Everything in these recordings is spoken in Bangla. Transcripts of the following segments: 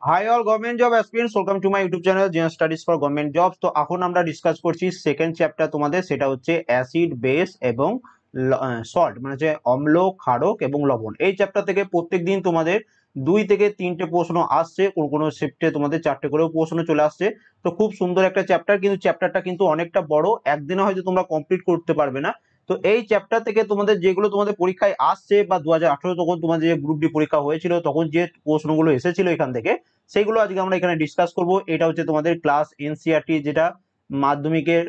High all government job aspirants, welcome to my YouTube channel gen studies for government jobs. তো এখন আমরা ডিসকাস করছি সেকেন্ড চ্যাপ্টার তোমাদের, সেটা হচ্ছে অ্যাসিড বেস এবং সল্ট, মানে হচ্ছে অম্ল, ক্ষারক এবং লবণ। এই চ্যাপ্টার থেকে প্রত্যেকদিন তোমাদের 2 থেকে 3টে প্রশ্ন আসছে, কোন কোন শিফটে তোমাদের 4টে করেও প্রশ্ন চলে আসছে। তো খুব সুন্দর একটা চ্যাপ্টার, কিন্তু চ্যাপ্টারটা কিন্তু অনেকটা বড়, একদিনে হয়তো তোমরা কমপ্লিট করতে পারবে না। তো এই চ্যাপ্টার থেকে তোমাদের যেগুলো তোমাদের পরীক্ষায় আসছে, বা 2018 তখন তোমাদের যে গ্রুপ ডি পরীক্ষা হয়েছিল তখন যে প্রশ্নগুলো এসেছিল এখান থেকে, সেগুলো আজকে আমরা এখানে ডিসকাস করব। এটা হচ্ছে তোমাদের ক্লাস এনসিইআরটি, যেটা মাধ্যমিকের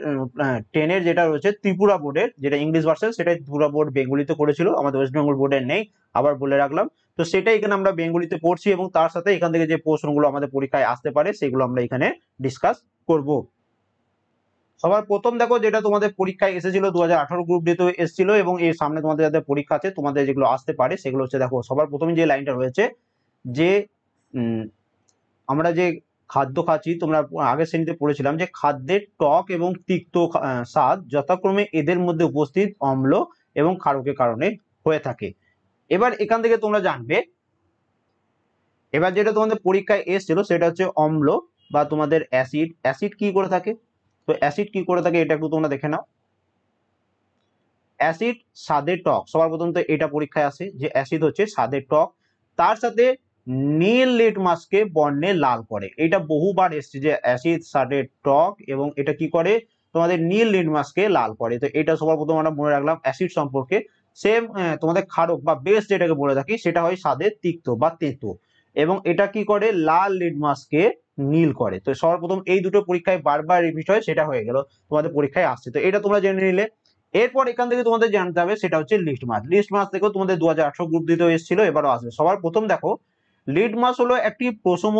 10-এর যেটা রয়েছে ত্রিপুরা বোর্ডের, যেটা ইংলিশ ভার্সন, সেটা ত্রিপুরা বোর্ড বেঙ্গলিতে করেছিল, আমাদের ওয়েস্ট বেঙ্গল বোর্ডের নেই, আবার বলে রাখলাম। তো সেটাই এখানে আমরা বেঙ্গলিতে পড়ছি, এবং তার সাথে এখান থেকে যে প্রশ্নগুলো আমাদের পরীক্ষায় আসতে পারে সেগুলো আমরা এখানে ডিসকাস করব। সবার প্রথম দেখো, যেটা তোমাদের পরীক্ষায় এসেছিল 2018 গ্রুপ ডি তে এসেছিল, এবং এর সামনে তোমাদের যাদের পরীক্ষা আছে তোমাদের যেগুলো আসতে পারে সেগুলো হচ্ছে, দেখো সবার প্রথমে যে লাইনটা রয়েছে, যে আমরা যে খাদ্য খাচ্ছি, তোমরা আগের শ্রেণীতে পড়েছিলাম যে খাদ্যের টক এবং তিক্ত স্বাদ যথাক্রমে এদের মধ্যে উপস্থিত অম্ল এবং ক্ষারকের কারণে হয়ে থাকে। এবার এখান থেকে তোমরা জানবে, এবার যেটা তোমাদের পরীক্ষায় এসেছিল সেটা হচ্ছে অম্ল বা তোমাদের অ্যাসিড। অ্যাসিড কি করে থাকে? তো অ্যাসিড কি করে থাকে এটা একটু তোমরা দেখে নাও। অ্যাসিড স্বাদের টক, সবার প্রথম তো এটা পরীক্ষায় আসে যে অ্যাসিড হচ্ছে স্বাদের টক, তার সাথে নীল লিটমাসকে বর্ণে লাল করে। এটা বহুবার এসছে যে অ্যাসিড স্বাদের টক এবং এটা কি করে, তোমাদের নীল লিটমাসকে লাল করে। তো এটা সবার প্রথম আমরা মনে রাখলাম অ্যাসিড সম্পর্কে। সেম তোমাদের ক্ষারক বা বেস যেটাকে বলে থাকি, সেটা হয় স্বাদের তিক্ত বা তেতো, এবং এটা কি করে, লাল লিটমাসকে নীল করে। তো সবার প্রথম এই দুটো পরীক্ষায় বারবার রিপিট হয়, সেটা হয়ে গেল তোমাদের পরীক্ষায় আসছে। তো এটা তোমরা জেনে নিলে। এরপর এখান থেকে তোমাদের জানতে হবে সেটা হচ্ছে লিস্ট মাস। লিস্ট মাস থেকেও তোমাদের 2018 গ্রুপ দিতেও এসেছিল, এবারও আসবে। সবার প্রথম দেখো, লিড মাস হলো একটি প্রশম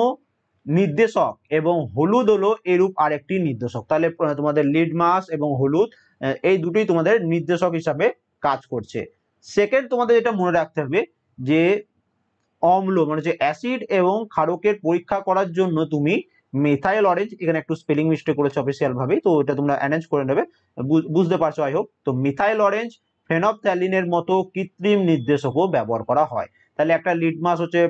নির্দেশক এবং হলুদ হলো এরূপ আরেকটি নির্দেশক। তাহলে তোমাদের লিড মাস এবং হলুদ এই দুটোই তোমাদের নির্দেশক হিসাবে কাজ করছে। সেকেন্ড, তোমাদের এটা মনে রাখতে হবে যে অম্ল মানে যে অ্যাসিড এবং ক্ষারকের পরীক্ষা করার জন্য তুমি মেথাইল অরেঞ্জ, এখানে একটু স্পেলিং মিস্টেক করেছে অফিসিয়াল ভাবে, তো এটা তোমরা অ্যারেঞ্জ করে নেবে, বুঝতে পারছো আই হোপ। তো মিথাইল অরেঞ্জ, ফেনফথ্যালিনের মতো কৃত্রিম নির্দেশকও ব্যবহার করা হয়। তাহলে একটা লিটমাস হচ্ছে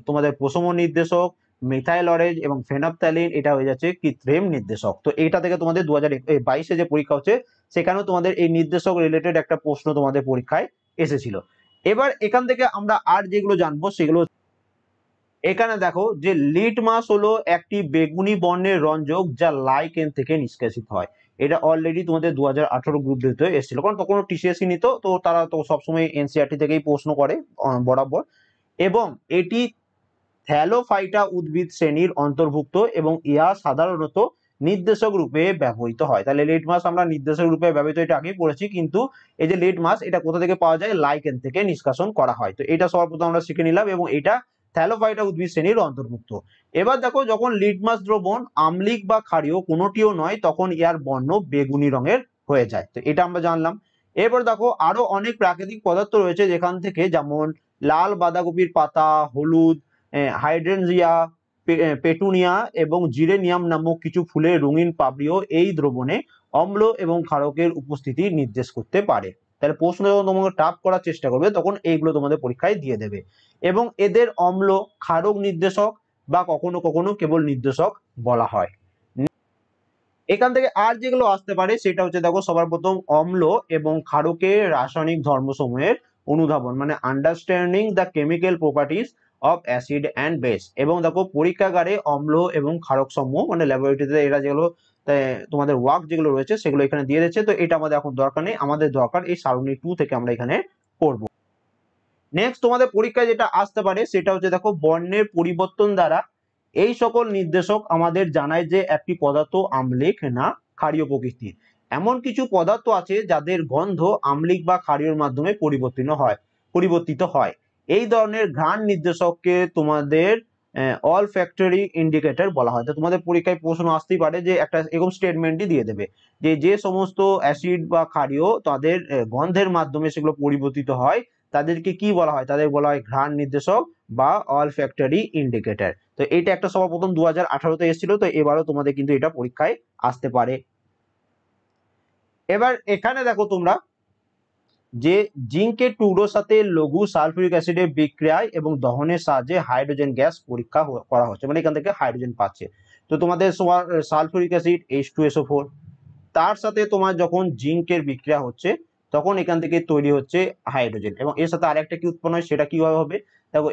তোমাদের প্রশম নির্দেশক, মিথাইল অরেঞ্জ এবং ফেনফথ্যালিন এটা হয়ে যাচ্ছে কৃত্রিম নির্দেশক। তো এটা থেকে তোমাদের 2022-এ যে পরীক্ষা হচ্ছে সেখানেও তোমাদের এই নির্দেশক রিলেটেড একটা প্রশ্ন তোমাদের পরীক্ষায় এসেছিল। এবার এখান থেকে আমরা আর যেগুলো জানবো সেগুলো, এখানে দেখো যে লিটমাস হলো একটি বেগুনি বর্ণের রঞ্জক যা লাইকেন থেকে নিষ্কাশিত হয়। এটা অলরেডি তোমাদের 2018 গ্রুপ দিতে এসেছিল, কারণ তখন টিসিএসসি নিত, তো তারা তো সবসময় এনসিইআরটি থেকেই প্রশ্ন করে বরাবর। এবং এটি থ্যালোফাইটা উদ্ভিদ শ্রেণীর অন্তর্ভুক্ত এবং ইহা সাধারণত নির্দেশক রূপে ব্যবহৃত হয়। তাহলে লিটমাস আমরা নির্দেশক রূপে ব্যবহৃত, এটা আগেই পড়েছি, কিন্তু এই যে লিটমাস এটা কোথা থেকে পাওয়া যায়, লাইকেন থেকে নিষ্কাশন করা হয়। তো এটা সবার প্রথম আমরা শিখে নিলাম, এবং এটা থ্যালোফাইটা উদ্ভিদ শ্রেণীর অন্তর্ভুক্ত। এবার দেখো, যখন লিটমাস দ্রবণ আম্লিক বা ক্ষারীয় কোনোটিও নয়, তখন ইয়ার বর্ণ বেগুনি রঙের হয়ে যায়। তো এটা আমরা জানলাম। এরপর দেখো, আরো অনেক প্রাকৃতিক পদার্থ রয়েছে যেখান থেকে, যেমন লাল বাঁধাকপির পাতা, হলুদ, হাইড্রেনজিয়া, পেটুনিয়া এবং জিরেনিয়াম নামক কিছু ফুলের রঙিন পাপড়িও এই দ্রবণে অম্ল এবং ক্ষারকের উপস্থিতি নির্দেশ করতে পারে। তাহলে প্রশ্ন যখন তোমাকে টাফ করার চেষ্টা করবে তখন এইগুলো তোমাদের পরীক্ষায় দিয়ে দেবে, এবং এদের অম্ল ক্ষারক নির্দেশক বা কখনো কখনো কেবল নির্দেশক বলা হয়। এখান থেকে আর যেগুলো আসতে পারে সেটা হচ্ছে, দেখো সবার প্রথম অম্ল এবং ক্ষারকের রাসায়নিক ধর্মসমূহের অনুধাবন, মানে understanding the chemical properties of acid and base. এবং দেখো পরীক্ষাগারে অম্ল এবং ক্ষারক সমূহ, মানে ল্যাবরেটরিতে এরা যেগুলো তোমাদের ওয়ার্ক যেগুলো রয়েছে সেগুলো এখানে দিয়ে দিচ্ছে। তো এটা আমাদের এখন দরকার নেই, আমাদের দরকার এই সারণী 2 থেকে আমরা এখানে পড়বো। নেক্সট তোমাদের পরীক্ষায় যেটা আসতে পারে সেটা হচ্ছে, দেখো বর্ণের পরিবর্তন দ্বারা এই সকল নির্দেশক আমাদের জানায় যে একটি পদার্থ আম্লিক না ক্ষারীয় প্রকৃতির। এমন কিছু পদার্থ আছে যাদের গন্ধ আম্লিক বা ক্ষারীয়র মাধ্যমে পরিবর্তিত হয়। এই ধরনের ঘ্রাণ নির্দেশককে তোমাদের অল ফ্যাক্টরি ইন্ডিকেটর বলা হয়। তো তোমাদের পরীক্ষায় প্রশ্ন আসতেই পারে যে একটা এরকম স্টেটমেন্টই দিয়ে দেবে যে যে সমস্ত অ্যাসিড বা ক্ষারীয় তাদের গন্ধের মাধ্যমে সেগুলো পরিবর্তিত হয়, তাদেরকে কি বলা হয়, তাদের বলা হয় ঘ্রাণ নির্দেশক বা অল ফ্যাক্টরি ইন্ডিকেটর। তো এটা একটা সর্বপ্রথম 2018-তে এসেছিল, তো এবারও তোমাদের কিন্তু এটা পরীক্ষায় আসতে পারে। এবার এখানে দেখো তোমরা যে জিঙ্কের টুকরোর সাথে লঘু সালফিউরিক অ্যাসিডের বিক্রিয়ায় এবং দহনের সাহায্যে হাইড্রোজেন গ্যাস পরীক্ষা করা হচ্ছে, মানে এখান থেকে হাইড্রোজেন পাচ্ছে। তো তোমাদের সালফিউরিক অ্যাসিড H2SO4, তার সাথে তোমার যখন জিঙ্কের বিক্রিয়া হচ্ছে তখন এখান থেকে তৈরি হচ্ছে হাইড্রোজেন, এবং এর সাথে আরেকটা কি উৎপন্ন হয় সেটা কিভাবে হবে দেখো।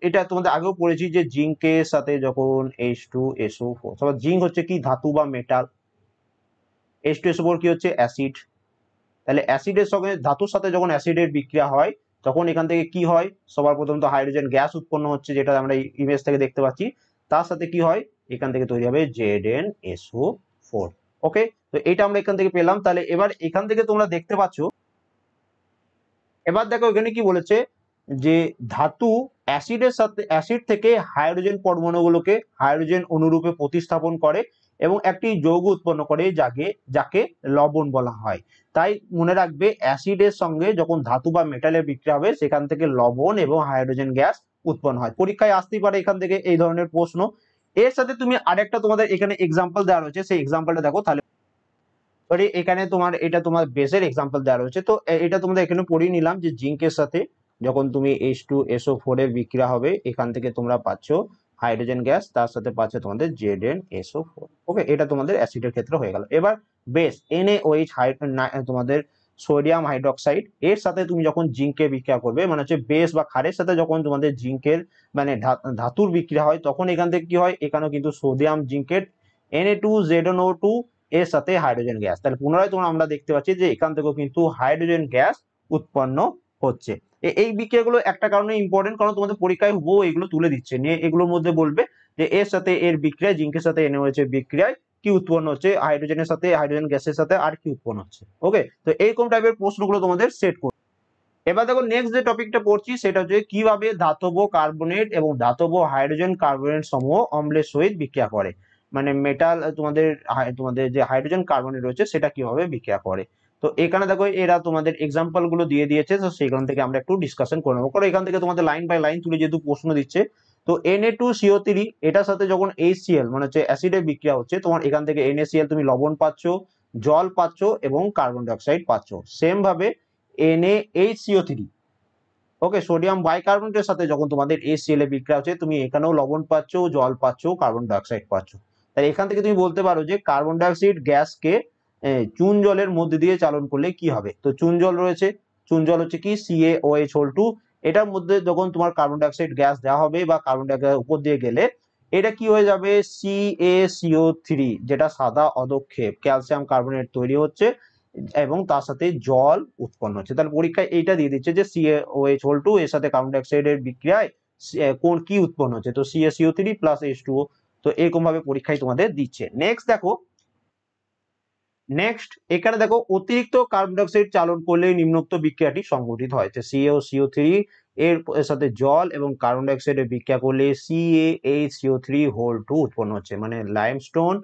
এটা তোমাদের আগেও পড়েছি যে জিঙ্কের সাথে যখন H2SO4, জিঙ্ক হচ্ছে কি ধাতু বা মেটাল, H2SO4 কি হচ্ছে অ্যাসিড। তাহলে অ্যাসিডের সঙ্গে ধাতুর সাথে যখন অ্যাসিডের বিক্রিয়া হয় তখন এখান থেকে কি হয়, সবার প্রথম তো হাইড্রোজেন গ্যাস উৎপন্ন হচ্ছে, যেটা আমরা ইমেজ থেকে দেখতে পাচ্ছি। তার সাথে কি হয়, এখান থেকে তৈরি হবে ZnSO4। ওকে, তো এটা আমরা এখান থেকে পেলাম। তাহলে এবার এখান থেকে তোমরা দেখতে পাচ্ছ, এবার দেখো এখানে কি বলেছে যে ধাতু অ্যাসিড থেকে হাইড্রোজেন পরমাণুগুলোকে হাইড্রোজেন অনুরূপে প্রতিস্থাপন করে এবং একটি যৌগ উৎপন্ন করে যাকে লবণ বলা হয়। তাই মনে রাখবে, অ্যাসিডের সঙ্গে যখন ধাতু বা মেটালের বিক্রিয়া হবে সেখান থেকে লবণ এবং হাইড্রোজেন গ্যাস উৎপন্ন হয়। পরীক্ষায় আসতেই পারে এখান থেকে এই ধরনের প্রশ্ন। এর সাথে তুমি আরেকটা তোমাদের এখানে এক্সাম্পল দেওয়া রয়েছে, সেই এক্সাম্পলটা দেখো তাহলে। সরি, এখানে এটা তোমার বেসের এক্সাম্পল দেওয়া রয়েছে। তো এটা তোমাদের এখানে পড়িয়ে নিলাম যে জিঙ্কের সাথে যখন তুমি H2SO4 এর বিক্রিয়া হবে এখান থেকে তোমরা পাচ্ছ হাইড্রোজেন গ্যাস, তার সাথে পাচ্ছ তোমাদের ZnSO4। ওকে, এটা তোমাদের অ্যাসিডের ক্ষেত্রে হয়ে গেল। এবার বেস NaOH, তোমাদের সোডিয়াম হাইড্রোক্সাইড, এর সাথে তুমি যখন জিঙ্কের বিক্রিয়া করবে, মানে হচ্ছে বেস বা ক্ষারের সাথে যখন তোমাদের জিঙ্কের মানে ধাতুর বিক্রিয়া হয় তখন এখান থেকে কি হয়, এখানেও কিন্তু সোডিয়াম জিঙ্কের Na2ZnO2 এর সাথে হাইড্রোজেন গ্যাস। তাহলে পুনরায় আমরা দেখতে পাচ্ছি যে এখান থেকেও কিন্তু হাইড্রোজেন গ্যাস উৎপন্ন হচ্ছে। এই বিক্রিয়াগুলো একটা কারণে ইম্পর্টেন্ট, কারণ তোমাদের পরীক্ষায় হুবহু এগুলো তুলে দিচ্ছে, নিয়ে এগুলোর মধ্যে বলবে যে এর সাথে এর বিক্রিয়ায়, জিঙ্কের সাথে NaOH এর বিক্রিয়ায় কি উৎপন্ন হচ্ছে, হাইড্রোজেনের সাথে হাইড্রোজেন গ্যাসের সাথে আর কি উৎপন্ন হচ্ছে। ওকে, তো এইরকম টাইপের প্রশ্নগুলো তোমাদের সেট করবে। এবার দেখো নেক্সট যে টপিকটা পড়ছি সেটা হচ্ছে কিভাবে ধাতব কার্বনেট এবং ধাতব হাইড্রোজেন কার্বনেট সমূহ অম্লের সহিত বিক্রিয়া করে, মানে মেটাল তোমাদের যে হাইড্রোজেন কার্বনেট রয়েছে সেটা কিভাবে বিক্রিয়া করে। তো এখানে দেখো এরা তোমাদের এক্সাম্পল গুলো দিয়ে দিয়েছে, তো সেখান থেকে আমরা একটু ডিসকাশন করে নেবো, কারণ এখান থেকে তোমাদের লাইন বাই লাইন তুলে যেহেতু প্রশ্ন দিচ্ছে। তো Na2CO3 এটার সাথে যখন HCl মানে হচ্ছে অ্যাসিডের বিক্রিয়া হচ্ছে, তোমার এখান থেকে NaCl তুমি লবণ পাচ্ছ, জল পাচ্ছ এবং কার্বন ডাইঅক্সাইড পাচ্ছ। সেম ভাবে NaHCO3, ওকে, সোডিয়াম বাইকার্বনেটের সাথে যখন তোমাদের HCl এর বিক্রিয়া হচ্ছে তুমি এখানেও লবণ পাচ্ছ, জল পাচ্ছ, কার্বন ডাইঅক্সাইড পাচ্ছ। তাই এখান থেকে তুমি বলতে পারো যে কার্বন ডাইঅক্সাইড গ্যাসকে চুন জলের মধ্যে দিয়ে চালন করলে কি হবে। তো চুন জল রয়েছে, চুন জল হচ্ছে কি CaOH2, এটার মধ্যে যখন তোমার কার্বন ডাইঅক্সাইড গ্যাস দেওয়া হবে বা কার্বন ডাইঅক্সাইড উপর দিয়ে গেলে এটা কি হয়ে যাবে, CaCO3, যেটা সাদা অধক্ষেপ ক্যালসিয়াম কার্বনেট তৈরি হচ্ছে এবং তার সাথে জল উৎপন্ন হচ্ছে। তাহলে পরীক্ষায় এইটা দিয়ে দিচ্ছে যে CaOH2 এর সাথে কার্বন ডাইঅক্সাইডের বিক্রিয়ায় কোন কি উৎপন্ন হচ্ছে, তো CaCO3 প্লাস H2O। তো এরকম ভাবে পরীক্ষায় তোমাদের দিচ্ছে। নেক্সট এখানে দেখো অতিরিক্ত কার্বন ডাইঅক্সাইড চালন করলে নিম্নোক্ত বিক্রিয়াটি সংঘটিত হয়। তো CaCO3 এর সাথে জল এবং কার্বন ডাইঅক্সাইডের বিক্রিয়া করলে CaHCO3 উৎপন্ন হচ্ছে, মানে লাইমস্টোন,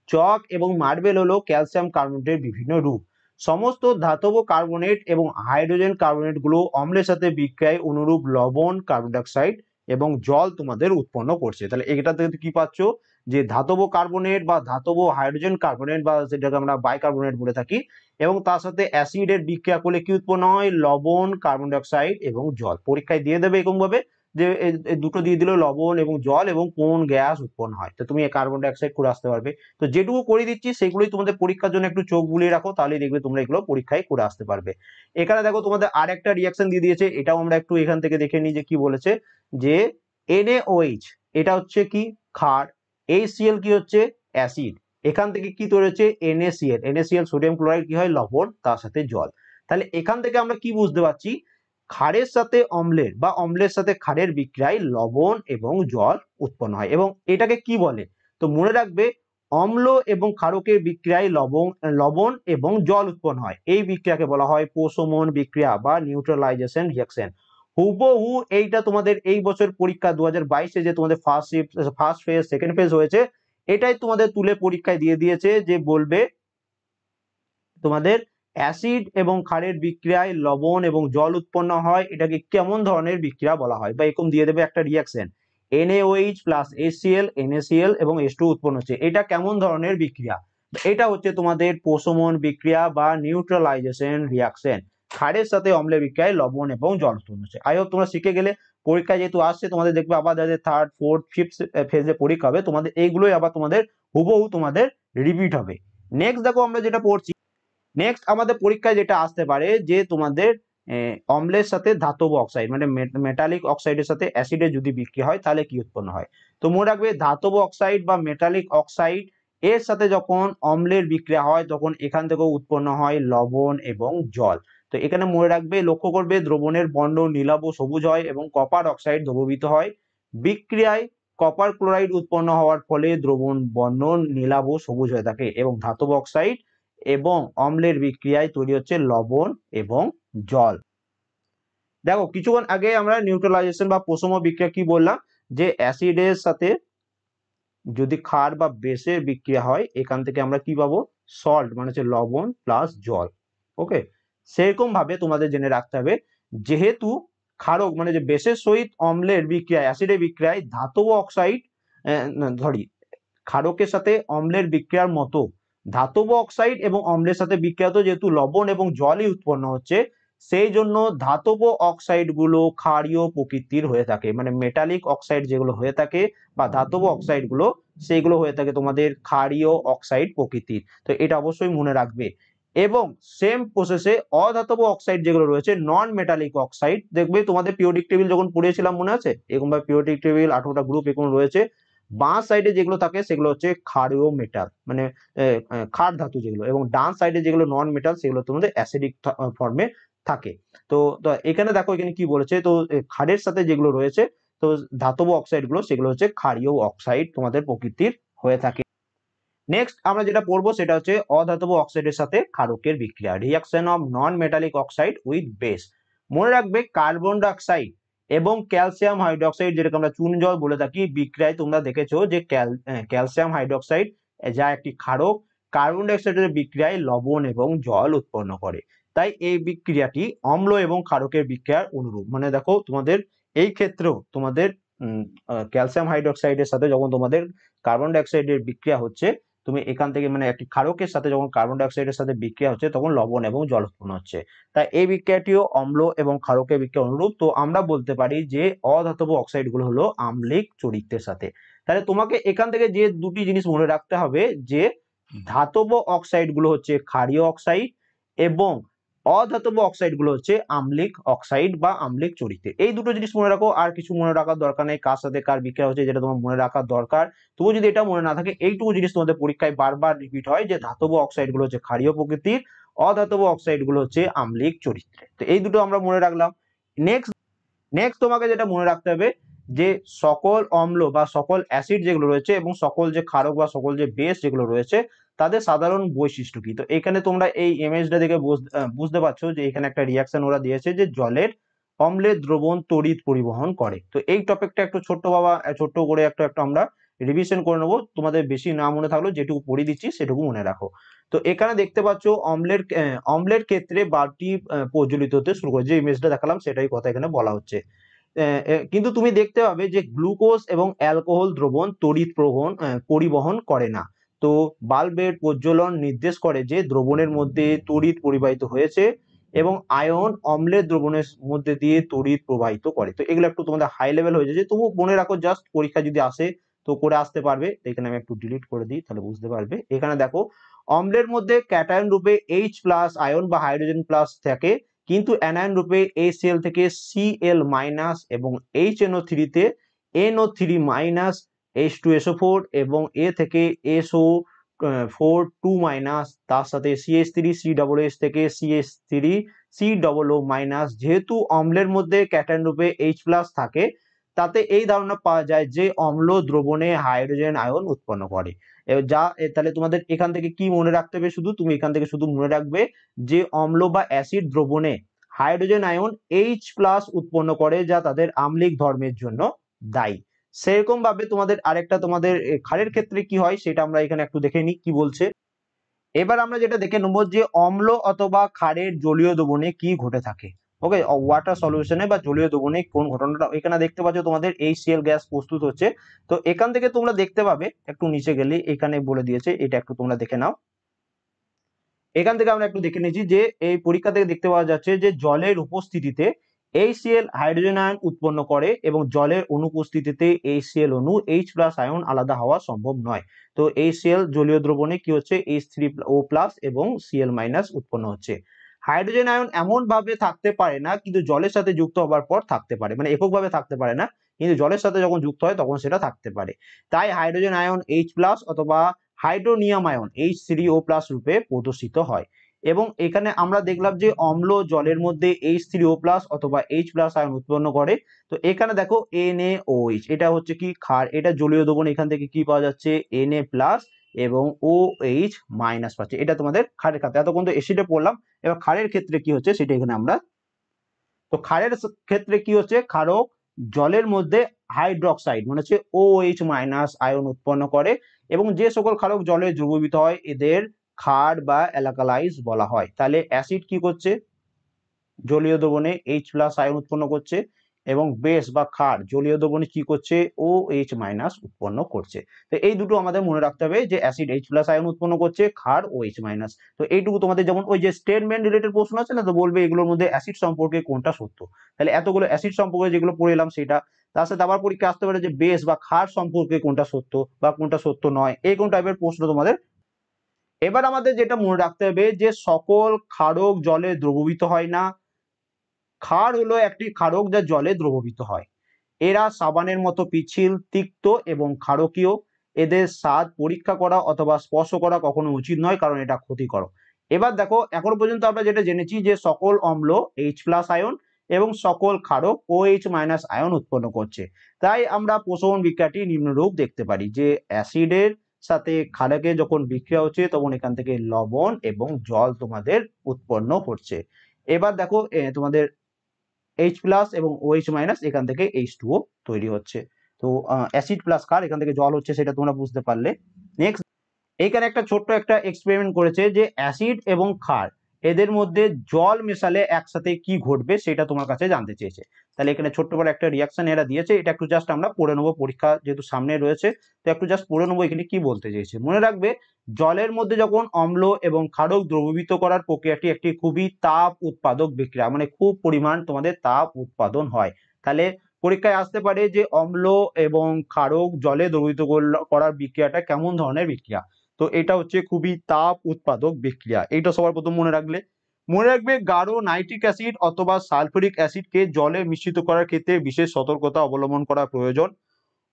চক এবং মার্বেল হলো ক্যালসিয়াম কার্বনেটের বিভিন্ন রূপ। সমস্ত ধাতব কার্বনেট এবং হাইড্রোজেন কার্বনেট গুলো অম্লের সাথে বিক্রিয়ায় অনুরূপ লবণ, কার্বন ডাইঅক্সাইড এবং জল তোমাদের উৎপন্ন করছে। তাহলে এটা থেকে কি পাচ্ছ, যে ধাতব কার্বনেট বা ধাতব হাইড্রোজেন কার্বনেট বা যেটাকে আমরা বাইকার্বনেট বলে থাকি, এবং তার সাথে অ্যাসিডের বিক্রিয়া করলে কি উৎপন্ন হয়, লবণ, কার্বন ডাইঅক্সাইড এবং জল। পরীক্ষায় দিয়ে দেবে এরকম ভাবে যে দুটো দিয়ে দিল লবণ এবং জল এবং কোন গ্যাস উৎপন্ন হয়, তো তুমি কার্বন ডাইঅক্সাইড করে আসতে পারবে। তো যেটুকু করে দিচ্ছি সেগুলোই তোমাদের পরীক্ষার জন্য একটু চোখ বুলিয়ে রাখো, তাহলেই দেখবে তোমরা এগুলো পরীক্ষায় করে আসতে পারবে। এখানে দেখো তোমাদের আর একটা রিয়াকশন দিয়ে দিয়েছে, এটাও আমরা একটু এখান থেকে দেখে নিই যে কি বলেছে। যে NaOH এটা হচ্ছে কি ক্ষার, HCl কি হচ্ছে অ্যাসিড, এখান থেকে কি তৈরি হচ্ছে NaCl সোডিয়াম ক্লোরাইড কি হয় লবণ, তার সাথে জল। তাহলে এখান থেকে আমরা কি বুঝতে পারছি, ক্ষারের সাথে অম্লের বা অম্লের সাথে ক্ষারের বিক্রিয়ায় লবণ এবং জল উৎপন্ন হয়, এবং এটাকে কি বলে, তো মনে রাখবে অম্ল এবং ক্ষারকের বিক্রিয়ায় লবণ এবং জল উৎপন্ন হয়, এই বিক্রিয়াকে বলা হয় প্রশমন বিক্রিয়া বা নিউট্রালাইজেশন রিঅ্যাকশন। হুবহু এইটা তোমাদের এই বছর পরীক্ষা 2022-এ যে তোমাদের ফার্স্ট ফেজ সেকেন্ড ফেজ হয়েছে, এটাই তোমাদের তুলে পরীক্ষায় দিয়ে দিয়েছে, যে বলবে তোমাদের অ্যাসিড এবং ক্ষারের বিক্রিয়ায় লবণ এবং জল উৎপন্ন হয়, এটাকে কেমন ধরনের বিক্রিয়া বলা হয়, বা এরকম দিয়ে দেবে একটা reaction NaOH plus HCl, NaCl এবং H2 উৎপন্ন হচ্ছে, এটা কেমন ধরনের বিক্রিয়া, এটা হচ্ছে তোমাদের প্রশমন বিক্রিয়া বা নিউট্রালাইজেশন রিঅ্যাকশন। ক্ষারের সাথে অম্লের বিক্রিয়ায় লবণ এবং জল উৎপন্ন হচ্ছে। আই হোপ তোমরা শিখে গেলে। পরীক্ষায় যেহেতু আসছে তোমাদের দেখবে আবার যাদের থার্ড ফোর্থ ফিফথ ফেজে পরীক্ষা হবে তোমাদের এইগুলোই আবার তোমাদের হুবহু তোমাদের রিপিট হবে। নেক্সট দেখো আমরা যেটা পড়ছি, নেক্সট আমাদের পরীক্ষায় যেটা আসতে পারে যে তোমাদের অম্লের সাথে ধাতব অক্সাইড মানে মেটালিক অক্সাইডের সাথে অ্যাসিডের যদি বিক্রিয়া হয় তাহলে কি উৎপন্ন হয়। তো মনে রাখবে ধাতব অক্সাইড বা মেটালিক অক্সাইড এর সাথে যখন অম্লের বিক্রিয়া হয় তখন এখান থেকেও উৎপন্ন হয় লবণ এবং জল। তো এখানে মনে রাখবে, লক্ষ্য করবে দ্রবণের বর্ণ নীলাভ ও সবুজ হয় এবং কপার অক্সাইড দ্রবীভূত হয়। বিক্রিয়ায় কপার ক্লোরাইড উৎপন্ন হওয়ার ফলে দ্রবণ বর্ণ নীলাভ ও সবুজ হয়ে থাকে এবং ধাতব অক্সাইড এবং অম্লের বিক্রিয়ায় তৈরি হচ্ছে লবণ এবং জল। দেখো কিছুক্ষণ আগে আমরা নিউট্রালাইজেশন বা প্রশম বিক্রিয়া কি বললাম, যে অ্যাসিডের সাথে যদি ক্ষার বা বেসের বিক্রিয়া হয় এখান থেকে আমরা কি পাবো, সল্ট মানে হচ্ছে লবণ প্লাস জল। ওকে, সেরকম ভাবে তোমাদের জেনে রাখতে হবে যেহেতু ক্ষারক মানে যে বেসের সহিত অম্লের বিক্রিয়ায় অ্যাসিডের বিক্রিয়ায় ধাতব অক্সাইড ক্ষারকের সাথে অম্লের বিক্রিয়ার মতো ধাতব অক্সাইড এবং অম্লের সাথে বিক্রিয়া তো যেহেতু লবণ এবং জলই উৎপন্ন হচ্ছে, সেই জন্য ধাতব অক্সাইড গুলো ক্ষারীয় প্রকৃতির হয়ে থাকে, মানে মেটালিক অক্সাইড যেগুলো হয়ে থাকে বা ধাতব অক্সাইড গুলো সেইগুলো হয়ে থাকে তোমাদের ক্ষারীয় অক্সাইড প্রকৃতির। তো এটা অবশ্যই মনে রাখবে। এবং সেম প্রসেসে অধাতব অক্সাইড যেগুলো রয়েছে নন মেটালিক অক্সাইড, দেখবে তোমাদের পিরিয়ডিক টেবিল যখন পড়িয়েছিলাম মনে আছে, এরকম ভাবে পিরিয়ডিক টেবিল 18টা গ্রুপ এরকম রয়েছে। বাঁ সাইডে যেগুলো থাকে সেগুলো হচ্ছে ক্ষারীয় মেটাল মানে ক্ষার ধাতু যেগুলো, এবং ডান সাইডে যেগুলো নন মেটাল সেগুলো তোমাদের অ্যাসিডিক ফর্মে থাকে। তো এখানে দেখো এখানে কি বলেছে, তো ক্ষারের সাথে যেগুলো রয়েছে তো ধাতব অক্সাইড গুলো সেগুলো হচ্ছে ক্ষারীয় অক্সাইড তোমাদের প্রকৃতির হয়ে থাকে। নেক্সট আমরা যেটা পড়বো সেটা হচ্ছে অধাতব অক্সাইডের সাথে ক্ষারকের বিক্রিয়া, reaction of non metallic oxide with base. মনে রাখবে কার্বন ডাইঅক্সাইড এবং ক্যালসিয়াম হাইড্রোক্সাইড যেটাকে আমরা চুন জল বলে থাকি, বিক্রিয়ায় তোমরা দেখেছো যে ক্যালসিয়াম হাইড্রোক্সাইড যা একটি ক্ষারক কার্বন ডাইঅক্সাইডের বিক্রিয়ায় লবণ এবং জল উৎপন্ন করে। তাই এই বিক্রিয়াটি অম্ল এবং ক্ষারকের বিক্রিয়ার অনুরূপ। মানে দেখো তোমাদের এই ক্ষেত্রেও তোমাদের ক্যালসিয়াম হাইড্রোক্সাইডের সাথে যখন তোমাদের কার্বন ডাইঅক্সাইডের বিক্রিয়া হচ্ছে, তুমি এখান থেকে মানে একটি ক্ষারকের সাথে যখন কার্বন ডাইঅক্সাইডের সাথে বিক্রিয়া হচ্ছে তখন লবণ এবং জল উৎপন্ন হচ্ছে। তাই এই বিক্রিয়াটিও অম্ল এবং ক্ষারকের বিক্রিয়া অনুরূপ। তো আমরা বলতে পারি যে অধাতব অক্সাইড গুলো হলো আম্লিক চরিত্রের সাথে। তাহলে তোমাকে এখান থেকে যে দুটি জিনিস মনে রাখতে হবে যে ধাতব অক্সাইড গুলো হচ্ছে ক্ষারীয় অক্সাইড এবং অধাতব অক্সাইড গুলো হচ্ছে আম্লিক অক্সাইড বা আম্লিক চরিত্রের। এই দুটো জিনিস মনে রাখো, আর কিছু মনে রাখার দরকার নেই, কার সাথে কার বিক্রিয়া হচ্ছে যেটা তোমার মনে রাখার দরকার। তবু যদি এটা মনে না থাকে, এইটুকু জিনিস তোমাদের পরীক্ষায় বারবার রিপিট হয় যে ধাতব অক্সাইড গুলো হচ্ছে ক্ষারীয় প্রকৃতির, অধাতব অক্সাইড গুলো হচ্ছে আম্লিক চরিত্রের। তো এই দুটো আমরা মনে রাখলাম। নেক্সট নেক্সট তোমাকে যেটা মনে রাখতে হবে যে সকল অম্ল বা সকল অ্যাসিড যেগুলো রয়েছে এবং সকল যে ক্ষারক বা সকল যে বেস যেগুলো রয়েছে তাদের সাধারণ বৈশিষ্ট্য কি। তো এখানে তোমরা এই ইমেজটা দেখে বুঝতে পারছো যে এখানে একটা রিয়াকশন ওরা দিয়েছে যে জলের অম্লের দ্রবণ তড়িৎ পরিবহন করে। তো এই টপিকটা একটু ছোট্ট করে একটা আমরা রিভিশন করে নেবো, তোমাদের বেশি না মনে থাকলেও যেটুকু পড়িয়ে দিচ্ছি সেটুকু মনে রাখো। তো এখানে দেখতে পাচ্ছ অম্লের ক্ষেত্রে বাল্বটি প্রজ্বলিত হতে শুরু করে, যে ইমেজটা দেখালাম সেটাই কথা এখানে বলা হচ্ছে। কিন্তু তুমি দেখতে পাবে যে গ্লুকোজ এবং অ্যালকোহল দ্রবণ তড়িৎ পরিবহন করে না। তো বাল্বের প্রজ্বলন নির্দেশ করে যে দ্রবণের মধ্যে তড়িৎ পরিবাহিত হয়েছে এবং আয়ন অম্লের দ্রবণের মধ্যে দিয়ে তড়িৎ প্রবাহিত করে। তো এগুলো একটু তোমাদের হাই লেভেল হয়ে যাচ্ছে, তবু মনে রাখো, জাস্ট পরীক্ষা যদি আসে তো করে আসতে পারবে। এখানে আমি একটু ডিলিট করে দিই তাহলে বুঝতে পারবে। এখানে দেখো অম্লের মধ্যে ক্যাটায়ন রূপে H প্লাস আয়ন বা হাইড্রোজেন প্লাস থাকে, কিন্তু অ্যানায়ন রূপে HCl থেকে Cl মাইনাস এবং HNO3 তে NO3 মাইনাস H2SO4 এবং A থেকে SO4 2 মাইনাস, তার সাথে CH3 COOH থেকে CH3 COO মাইনাস। যেহেতু অম্লের মধ্যে ক্যাটায়ন রূপে H প্লাস থাকে তাতে এই ধারণা পাওয়া যায় যে অম্ল দ্রবণে হাইড্রোজেন আয়ন উৎপন্ন করে। তাহলে তোমাদের এখান থেকে কি মনে রাখতে হবে, শুধু তুমি এখান থেকে শুধু মনে রাখবে যে অম্ল বা অ্যাসিড দ্রবণে হাইড্রোজেন আয়ন H প্লাস উৎপন্ন করে যা তাদের আম্লিক ধর্মের জন্য দায়ী। সেরকম ভাবে তোমাদের আরেকটা তোমাদের ক্ষারের ক্ষেত্রে কি হয় সেটা আমরা এখানে একটু দেখে নিই কি বলছে। এবার আমরা যেটা দেখে নেবো যে অম্ল অথবা ক্ষারের জলীয় দ্রবণে কি ঘটে থাকে। ওকে, ওয়াটার সলিউশনে বা জলীয় দ্রবণে কোন ঘটনাটা এখানে দেখতে পাচ্ছ, তোমাদের HCl গ্যাস প্রস্তুত হচ্ছে। তো এখান থেকে তোমরা দেখতে পাবে, একটু নিচে গেলে এখানে বলে দিয়েছে, এটা একটু তোমরা দেখে নাও। এখান থেকে আমরা একটু দেখে নিয়েছি যে এই পরীক্ষা থেকে দেখতে পাওয়া যাচ্ছে যে জলের উপস্থিতিতে HCl হাইড্রোজেন আয়ন উৎপন্ন করে এবং জলের অনুপস্থিতিতে HCl অণু H+ আয়ন আলাদা হওয়া সম্ভব নয়। তো HCl জলীয় দ্রবণে কি হচ্ছে H3O+ এবং Cl- উৎপন্ন হচ্ছে। হাইড্রোজেন আয়ন এমন ভাবে থাকতে পারে না, কিন্তু জলের সাথে যুক্ত হবার পর থাকতে পারে, মানে এককভাবে থাকতে পারে না, কিন্তু জলের সাথে যখন যুক্ত হয় তখন সেটা থাকতে পারে। তাই হাইড্রোজেন আয়ন H+ অথবা হাইড্রোনিয়াম আয়ন H3O+ রূপে প্রদর্শিত হয়। এবং এখানে আমরা দেখলাম যে অম্ল জলের মধ্যে H3O+ অথবা H+ আয়ন উৎপন্ন করে। তো এখানে দেখো NaOH, এটা হচ্ছে কি ক্ষার, এটা জলীয় দ্রবণ, এখান থেকে কি পাওয়া যাচ্ছে Na+ এবং OH- পাচ্ছে। এটা তোমাদের ক্ষারের ক্ষেত্রে, এতক্ষণ তো অ্যাসিডে পড়লাম, এবার ক্ষারের ক্ষেত্রে কি হচ্ছে সেটা এখানে আমরা। তো ক্ষারের ক্ষেত্রে কি হচ্ছে, ক্ষারক জলের মধ্যে হাইড্রক্সাইড মানে হচ্ছে OH- আয়ন উৎপন্ন করে এবং যে সকল ক্ষারক জলে দ্রবীভূত হয় এদের ক্ষার বা অ্যালকালাইজ বলা হয়। তাহলে অ্যাসিড কি করছে, জলীয় দ্রবণে H+ আয়ন উৎপন্ন করছে এবং বেস বা ক্ষার জলীয় দ্রবণে কি করছে, OH- উৎপন্ন করছে। তো এই দুটো আমাদের মনে রাখতে হবে যে অ্যাসিড H+ আয়ন উৎপন্ন করছে, ক্ষার OH-। তো এইটুকু তোমাদের, যেমন ওই যে স্টেটমেন্ট রিলেটেড প্রশ্ন আছে না, তো বলবে এগুলোর মধ্যে অ্যাসিড সম্পর্কে কোনটা সত্য। তাহলে এতগুলো অ্যাসিড সম্পর্কে যেগুলো পড়ে এলাম সেটা, তার সাথে আবার পরীক্ষা আসতে পারে যে বেস বা ক্ষার সম্পর্কে কোনটা সত্য বা কোনটা সত্য নয়, এই কোন টাইপের প্রশ্ন তোমাদের। এবার আমাদের যেটা মনে রাখতে হবে যে সকল ক্ষারক জলে দ্রবীভূত হয় না। ক্ষার হলো একটি ক্ষারক যা জলে দ্রবীভূত হয়। এরা সাবানের মতো পিচ্ছিল, তিক্ত এবং ক্ষারকীয়। এদের স্বাদ পরীক্ষা করা অথবা স্পর্শ করা কখনো উচিত নয়, কারণ এটা ক্ষতিকর। এবার দেখো, এখন পর্যন্ত আমরা যেটা জেনেছি যে সকল অম্ল H+ আয়ন এবং সকল ক্ষারক OH- আয়ন উৎপন্ন করছে। তাই আমরা প্রশমন বিক্রিয়াটি নিম্নরূপ দেখতে পারি যে অ্যাসিডের সাথে ক্ষারকে যখন বিক্রিয়া হচ্ছে তখন এখান থেকে লবণ এবং জল তোমাদের উৎপন্ন হচ্ছে। এবার দেখো তোমাদের H+ এবং OH- এখান থেকে H2O তৈরি হচ্ছে। তো অ্যাসিড প্লাস ক্ষার, এখান থেকে জল হচ্ছে, সেটা তোমরা বুঝতে পারলে। নেক্সট, এইখানে একটা ছোট্ট একটা এক্সপেরিমেন্ট করেছে যে অ্যাসিড এবং ক্ষার এদের মধ্যে জল মেশালে একসাথে কি ঘটবে সেটা তোমার কাছে জানতে চেয়েছে। তাহলে এখানে ছোট্ট করে একটা রিয়াকশন এরা দিয়েছে, এটা একটু জাস্ট আমরা পড়ে নেবো, পরীক্ষা যেহেতু সামনে রয়েছে তো একটু জাস্ট পড়ে নেবো এখানে কি বলতে চেয়েছে। মনে রাখবে, জলের মধ্যে যখন অম্ল এবং ক্ষারক দ্রবীভূত করার প্রক্রিয়াটি একটি খুবই তাপ উৎপাদক বিক্রিয়া, মানে খুব পরিমাণ তোমাদের তাপ উৎপাদন হয়। তাহলে পরীক্ষায় আসতে পারে যে অম্ল এবং ক্ষারক জলে দ্রবীভূত করার বিক্রিয়াটা কেমন ধরনের বিক্রিয়া। তো এটা হচ্ছে খুবই তাপ উৎপাদক বিক্রিয়া, এইটা সবার প্রথম মনে রাখলে। মনে রাখবে, গাঢ় নাইট্রিক অ্যাসিড অথবা সালফিউরিক অ্যাসিডকে জলে মিশ্রিত করার ক্ষেত্রে বিশেষ সতর্কতা অবলম্বন করা প্রয়োজন।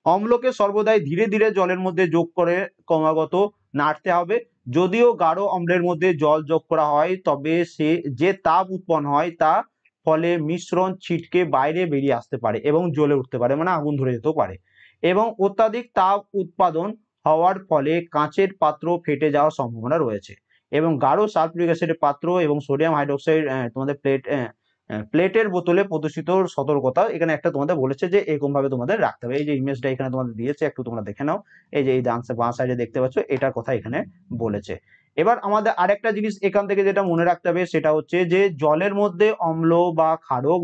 অম্লকে সর্বদাই ধীরে ধীরে জলের মধ্যে যোগ করে ক্রমাগত নাড়তে হবে। যদিও গাঢ় অম্লের মধ্যে জল যোগ করা হয় তবে সে যে তাপ উৎপন্ন হয় তা ফলে মিশ্রণ ছিটকে বাইরে বেরিয়ে আসতে পারে এবং জ্বলে উঠতে পারে, মানে আগুন ধরে যেতেও পারে। এবং অত্যাধিক তাপ উৎপাদন হওয়ার ফলে কাঁচের পাত্র ফেটে যাওয়ার সম্ভাবনা রয়েছে। এবং গাঢ় সালফিউরিক অ্যাসিডের পাত্র এবং সোডিয়াম হাইড্রোক্সাইড তোমাদের প্লেটের বোতলে প্রদর্শিত সতর্কতা এখানে একটা তোমাদের বলেছে যে এরকম ভাবে তোমাদের রাখতে হবে। এই যে ইমেজটা এখানে তোমাদের দিয়েছে, একটু তোমরা দেখে নাও। এই যে এই বাঁ সাইডে দেখতে পাচ্ছ, এটার কথা এখানে বলেছে। এবার আমাদের আরেকটা জিনিস এখান থেকে যেটা মনে রাখতে হবে সেটা হচ্ছে যে জলের মধ্যে অম্ল বা ক্ষারক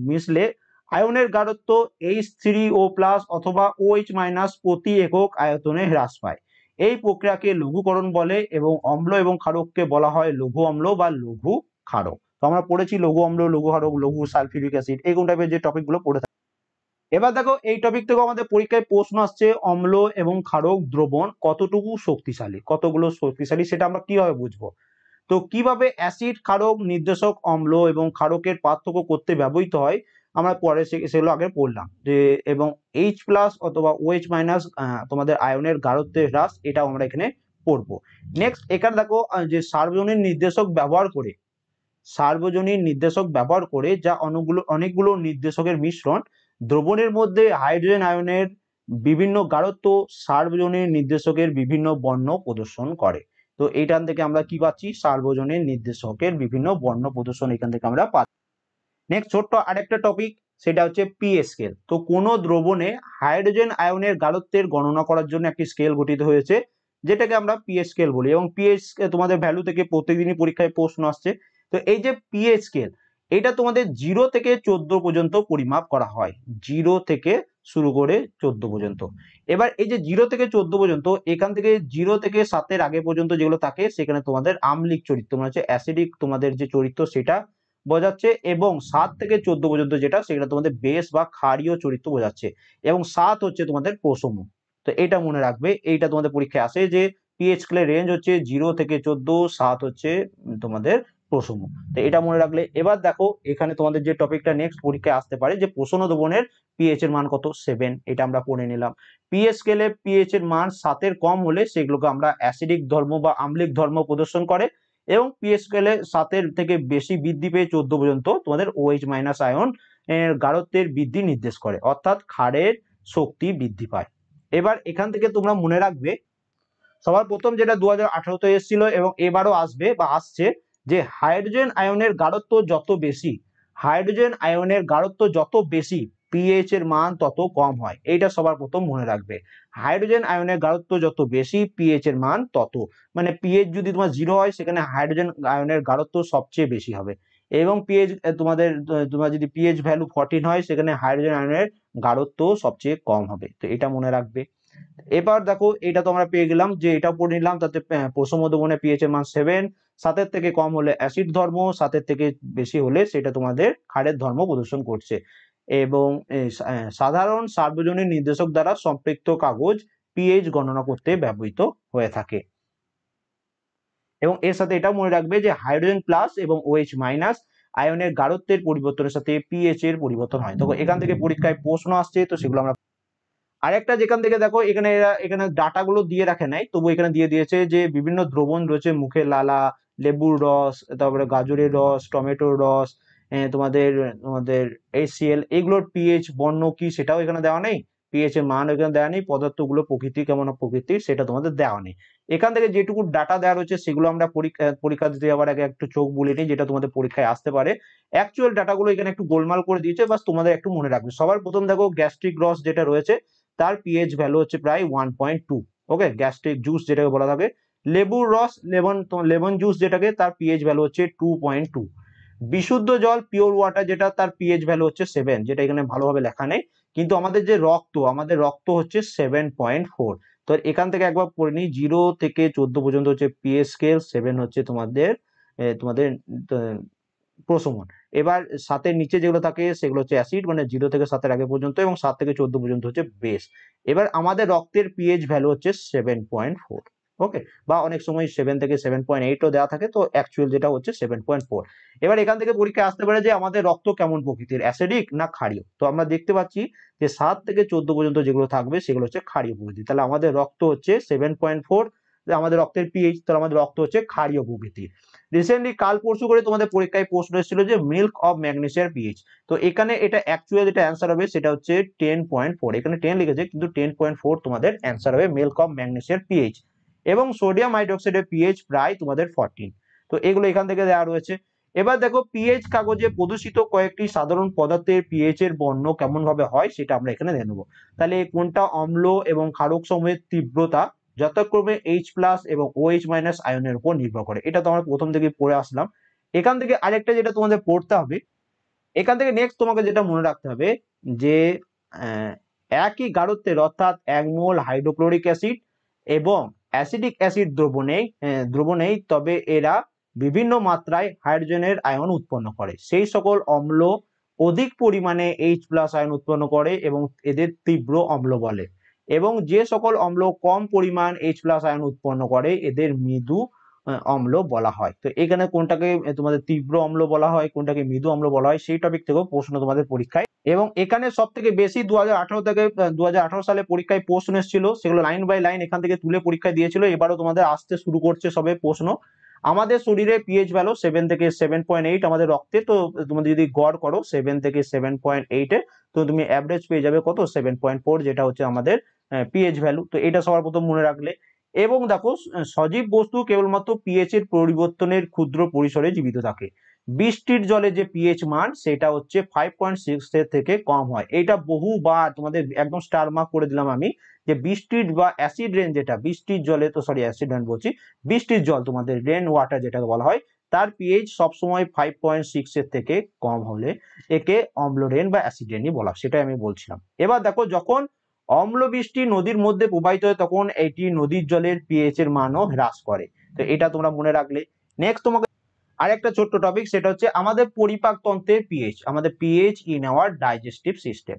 মিশলে আয়নের গাঢ়ত্ব H3O+ অথবা OH- প্রতি একক আয়তনে হ্রাস পায়। এই প্রক্রিয়াকে লঘুকরণ বলে এবং অম্ল এবং ক্ষারককে বলা হয় লঘু অম্ল বা লঘু ক্ষারক। তো আমরা পড়েছি লঘু অম্ল, লঘু ক্ষারক, লঘু সালফিউরিক অ্যাসিড, এরকম টাইপের যে টপিকগুলো পড়ে থাকি। এবার দেখো, এই টপিক থেকে আমাদের পরীক্ষায় প্রশ্ন আসছে অম্ল এবং ক্ষারক দ্রবণ কতটুকু শক্তিশালী, কতগুলো শক্তিশালী, সেটা আমরা কিভাবে বুঝবো। তো কিভাবে অ্যাসিড, ক্ষারক, নির্দেশক অম্ল এবং ক্ষারকের পার্থক্য করতে ব্যবহৃত হয় আমরা পরে সেগুলো আগে পড়লাম যে, এবং H+ অথবা OH- তোমাদের আয়নের গাঢ়ত্বের হ্রাস, এটাও আমরা এখানে পড়বো। নেক্সট, এখানে দেখো যে সার্বজনীন নির্দেশক ব্যবহার করে যা অনেকগুলো নির্দেশকের মিশ্রণ, দ্রবণের মধ্যে হাইড্রোজেন আয়নের বিভিন্ন গাঢ়ত্ব সার্বজনীন নির্দেশকের বিভিন্ন বর্ণ প্রদর্শন করে। তো এইখান থেকে আমরা কি পাচ্ছি, সার্বজনীন নির্দেশকের বিভিন্ন বর্ণ প্রদর্শন এখান থেকে আমরা পাচ্ছি। নেক্সট, ছোট্ট আরেকটা টপিক, সেটা হচ্ছে পিএইচ স্কেল। তো কোনো দ্রবণে হাইড্রোজেন আয়নের গাঢ়ত্বের গণনা করার জন্য একটি স্কেল গঠিত হয়েছে যেটাকে আমরা পিএইচ স্কেল বলি, এবং পিএইচ তোমাদের ভ্যালু থেকে প্রত্যেকদিনই পরীক্ষায় প্রশ্ন আসছে। তো এই যে পিএইচ স্কেল, এটা তোমাদের 0 থেকে 14 পর্যন্ত পরিমাপ করা হয়, 0 থেকে শুরু করে 14 পর্যন্ত। এবার এই যে 0 থেকে 14 পর্যন্ত, এখান থেকে 0 থেকে 7-এর আগে পর্যন্ত যেগুলো থাকে সেখানে তোমাদের আম্লিক চরিত্র মানে হচ্ছে অ্যাসিডিক তোমাদের যে চরিত্র সেটা বোঝাচ্ছে, এবং 7 থেকে 14 পর্যন্ত যেটা সেটা তোমাদের বেস বা ক্ষারীয় চরিত্র বোঝাচ্ছে, এবং 7 হচ্ছে তোমাদের প্রশম। তো এটা মনে রাখবে, এইটা তোমাদের পরীক্ষায় আসে যে পিএইচ স্কেলের রেঞ্জ হচ্ছে 0 থেকে 14, 7 হচ্ছে তোমাদের প্রশম। তো এটা মনে রাখলে। এবার দেখো এখানে তোমাদের যে টপিকটা নেক্সট পরীক্ষায় আসতে পারে যে প্রশন দ্রবণের পিএইচ এর মান কত, 7, এটা আমরা পড়ে নিলাম। পিএইচ স্কেলে পিএইচ এর মান 7-এর কম হলে সেগুলোকে আমরা অ্যাসিডিক ধর্ম বা আম্লিক ধর্ম প্রদর্শন করে, এবং পিএইচ স্কেলে 7-এর থেকে বেশি বৃদ্ধি পেয়ে 14 পর্যন্ত তোমাদের OH মাইনাস আয়ন এর গাঢ়ত্বের বৃদ্ধি নির্দেশ করে, অর্থাৎ ক্ষারের শক্তি বৃদ্ধি পায়। এবার এখান থেকে তোমরা মনে রাখবে সবার প্রথম যেটা 2018-তে এসেছিল এবং এবারও আসবে বা আসছে, যে হাইড্রোজেন আয়নের গাঢ়ত্ব যত বেশি, হাইড্রোজেন আয়নের গাঢ়ত্ব যত বেশি পিএইচ এর মান তত কম হয়। এইটা সবার প্রথম মনে রাখবে, হাইড্রোজেন আয়নের গাঢ়ত্ব যত বেশি পিএইচ এর মান তত, মানে পিএইচ যদি তোমার 0 হয় সেখানে হাইড্রোজেন আয়নের গাঢ়ত্ব সবচেয়ে বেশি হবে, এবং পিএইচ তোমার যদি পিএইচ ভ্যালু 14 হয় সেখানে হাইড্রোজেন আয়নের গাঢ়ত্ব সবচেয়ে কম হবে। তো এটা মনে রাখবে। এবার দেখো এটা তো আমরা পেয়ে গেলাম, যে এটা পড়ে নিলাম, তাতে প্রশম দ্রবণে পিএইচ এর মান 7, 7-এর থেকে কম হলে অ্যাসিড ধর্ম, 7-এর থেকে বেশি হলে সেটা তোমাদের ক্ষারের ধর্ম প্রদর্শন করছে। এবং সাধারণ সার্বজনীন নির্দেশক দ্বারা সম্পৃক্ত কাগজ পিএইচ গণনা করতে ব্যবহৃত হয়ে থাকে। এবং এর সাথে এটাও মনে রাখবে যে হাইড্রোজেন প্লাস এবং OH মাইনাস আয়নের গাঢ়ত্বের পরিবর্তনের সাথে পিএইচ এর পরিবর্তন হয়। তো এখান থেকে পরীক্ষায় প্রশ্ন আসছে, তো সেগুলো আমরা আরেকটা যেখান থেকে দেখো এখানে ডাটাগুলো দিয়ে রাখে নাই, তবু এখানে দিয়ে দিয়েছে যে বিভিন্ন দ্রবণ রয়েছে, মুখে লালা, লেবুর রস, তারপরে গাজরের রস, টমেটোর রস, তোমাদের তোমাদের HCl, এগুলোর পিএইচ বর্ণ কি সেটাও এখানে দেওয়া নেই, পিএইচ এর মান এখানে দেওয়া নেই, পদার্থগুলো প্রকৃতি কেমন প্রকৃতি সেটা তোমাদের দেওয়া নেই। এখান থেকে যেটুকু ডাটা দেওয়া রয়েছে সেগুলো আমরা পরীক্ষা দিতে যাওয়ার আগে একটু চোখ বুলিয়ে নিই, যেটা তোমাদের পরীক্ষায় আসতে পারে। অ্যাকচুয়াল ডাটাগুলো এখানে একটু গোলমাল করে দিয়েছে, বাস তোমাদের একটু মনে রাখবে। সবার প্রথম দেখো গ্যাস্ট্রিক রস যেটা রয়েছে তার পিএইচ ভ্যালু হচ্ছে প্রায় 1.2। ওকে, গ্যাস্ট্রিক জুস যেটাকে বলা থাকে, লেবুর রস লেমন জুস যেটাকে তার পিএইচ ভ্যালু হচ্ছে 2.2। বিশুদ্ধ জল পিওর ওয়াটার যেটা তার পিএইচ ভ্যালু হচ্ছে 7, যেটা এখানে ভালোভাবে লেখা নেই, কিন্তু আমাদের যে আমাদের রক্ত হচ্ছে 7.4। তো এখান থেকে একবার পড়ে নিই, 0 থেকে 14 পর্যন্ত হচ্ছে পিএইচ স্কেল, 7 হচ্ছে তোমাদের তোমাদের প্রশমন। এবার 7-এর নিচে যেগুলো থাকে সেগুলো হচ্ছে অ্যাসিড, মানে 0 থেকে 7-এর আগে পর্যন্ত, এবং 7 থেকে 14 পর্যন্ত হচ্ছে বেস। এবার আমাদের রক্তের পিএইচ ভ্যালু হচ্ছে 7.4। ওকে, বা অনেক সময় 7 থেকে 7.8ও দেওয়া থাকে, তো অ্যাকচুয়াল যেটা হচ্ছে 7.4। এবার এখান থেকে পরীক্ষায় আসতে পারে যে আমাদের রক্ত কেমন প্রকৃতির, অ্যাসিডিক না ক্ষারীয়। তো আমরা দেখতে পাচ্ছি যে 7 থেকে 14 পর্যন্ত যেগুলো থাকবে সেগুলো হচ্ছে ক্ষারীয় প্রকৃতির, তাহলে আমাদের রক্ত হচ্ছে 7.4, আমাদের রক্তের পিএইচ, তাহলে আমাদের রক্ত হচ্ছে ক্ষারীয় প্রকৃতির। রিসেন্টলি কাল পরশু করে তোমাদের পরীক্ষায় প্রশ্ন এসেছিল যে মিল্ক অফ ম্যাগনেসিয়ার পিএইচ, তো এখানে এটা অ্যাকচুয়াল যেটা অ্যান্সার হবে সেটা হচ্ছে 10.4, এখানে 10 লিখেছে কিন্তু 10.4 তোমাদের অ্যান্সার হবে মিল্ক অফ ম্যাগনেসিয়ার পিএইচ। এবং সোডিয়াম হাইড্রোক্সাইডের পিএইচ প্রায় তোমাদের 14। তো এগুলো এখান থেকে দেওয়া রয়েছে। এবার দেখো পিএইচ কাগজে প্রদর্শিত কয়েকটি সাধারণ পদার্থের পিএইচ এর বর্ণ কেমন ভাবে হয় সেটা আমরা এখানে দেখে নেবো। তাহলে কোনটা অম্ল এবং ক্ষারক সমূহের তীব্রতা যথাক্রমে H+ এবং OH মাইনাস আয়নের উপর নির্ভর করে, এটা তো আমরা প্রথম থেকে পড়ে আসলাম। এখান থেকে আরেকটা যেটা তোমাদের পড়তে হবে, এখান থেকে নেক্সট তোমাকে যেটা মনে রাখতে হবে যে একই গাঢ়ত্বের অর্থাৎ 1 মোল হাইড্রোক্লোরিক অ্যাসিড এবং অ্যাসিডিক অ্যাসিড দ্রবণেই তবে এরা বিভিন্ন মাত্রায় হাইড্রোজেনের আয়ন উৎপন্ন করে। সেই সকল অম্ল অধিক পরিমাণে H+ আয়ন উৎপন্ন করে এবং এদের তীব্র অম্ল বলে, এবং যে সকল অম্ল কম পরিমাণ H+ আয়ন উৎপন্ন করে এদের মৃদু অম্ল বলা হয়। তো এখানে কোনটাকে তোমাদের তীব্র অম্ল বলা হয়, কোনটাকে মৃদু অম্ল বলা হয়, সেই টপিক থেকেও প্রশ্ন তোমাদের পরীক্ষায়। এবং এখানে সব থেকে বেশি 2018 থেকে 2018 সালে পরীক্ষায় প্রশ্ন এসেছিল, সেগুলো লাইন বাই লাইন এখান থেকে তুলে পরীক্ষায় দিয়েছিল। এবারও তোমাদের আসতে শুরু করছে সবে প্রশ্ন। আমাদের শরীরে পিএইচ ভ্যালু 7 থেকে 7.8 আমাদের রক্তে, তো তোমরা যদি গড় করো 7 থেকে 7.8 এ, তো তুমি অ্যাভারেজ পেয়ে যাবে কত 7.4, যেটা হচ্ছে আমাদের পিএইচ ভ্যালু। তো এটা সবার প্রথম মনে রাখলে। এবং দেখো সজীব বস্তু কেবলমাত্র পিএইচ এর পরিবর্তনের ক্ষুদ্র পরিসরে জীবিত থাকে। বৃষ্টির জলে যে পিএইচ মান সেটা হচ্ছে 5.6 এর থেকে কম হয়। এটা বহুবার তোমাদের একদম স্টার মার্ক করে দিলাম আমি, যে বৃষ্টির বা অ্যাসিড রেন যেটা বৃষ্টির জলে, তো সরি অ্যাসিড রেন বলছি, বৃষ্টির জল তোমাদের রেন ওয়াটার যেটাকে বলা হয়, তার পিএইচ সবসময় 5.6 এর থেকে কম হলে একে অম্ল রেন বা অ্যাসিড রেনই বলা, সেটাই আমি বলছিলাম। এবার দেখো, যখন অম্ল বৃষ্টি নদীর মধ্যে প্রবাহিত হয় তখন এটি নদীর জলের পিএইচ এর মানও হ্রাস করে। তো এটা তোমরা মনে রাখলে। নেক্সট তোমাকে আরেকটা ছোট্ট টপিক, সেটা হচ্ছে আমাদের পরিপাক তন্ত্রের পিএইচ, আমাদের pH in our digestive system.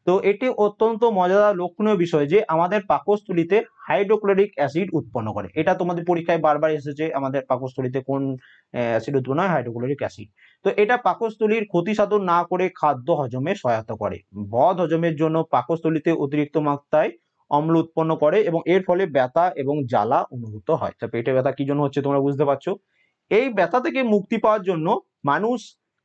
তো এটি অত্যন্ত মজাদার লক্ষণীয় বিষয় যে আমাদের পাকস্থলীতে হাইড্রোক্লোরিক অ্যাসিড উৎপন্ন করে। এটা তোমাদের পরীক্ষায় বারবার এসেছে, আমাদের পাকস্থলীতে কোন অ্যাসিড উৎপন্ন হয়? Hydrochloric acid. তো এটা পাকস্থলীর ক্ষতি সাধন না করে খাদ্য হজমে সহায়তা করে। বদ হজমের জন্য পাকস্থলীতে অতিরিক্ত মাত্রায় অম্ল উৎপন্ন করে এবং এর ফলে ব্যথা এবং জ্বালা অনুভূত হয়। তা পেটে ব্যথা কি জন্য হচ্ছে তোমরা বুঝতে পারছো। এই ব্যথা থেকে মুক্তি পাওয়ার জন্য মানুষ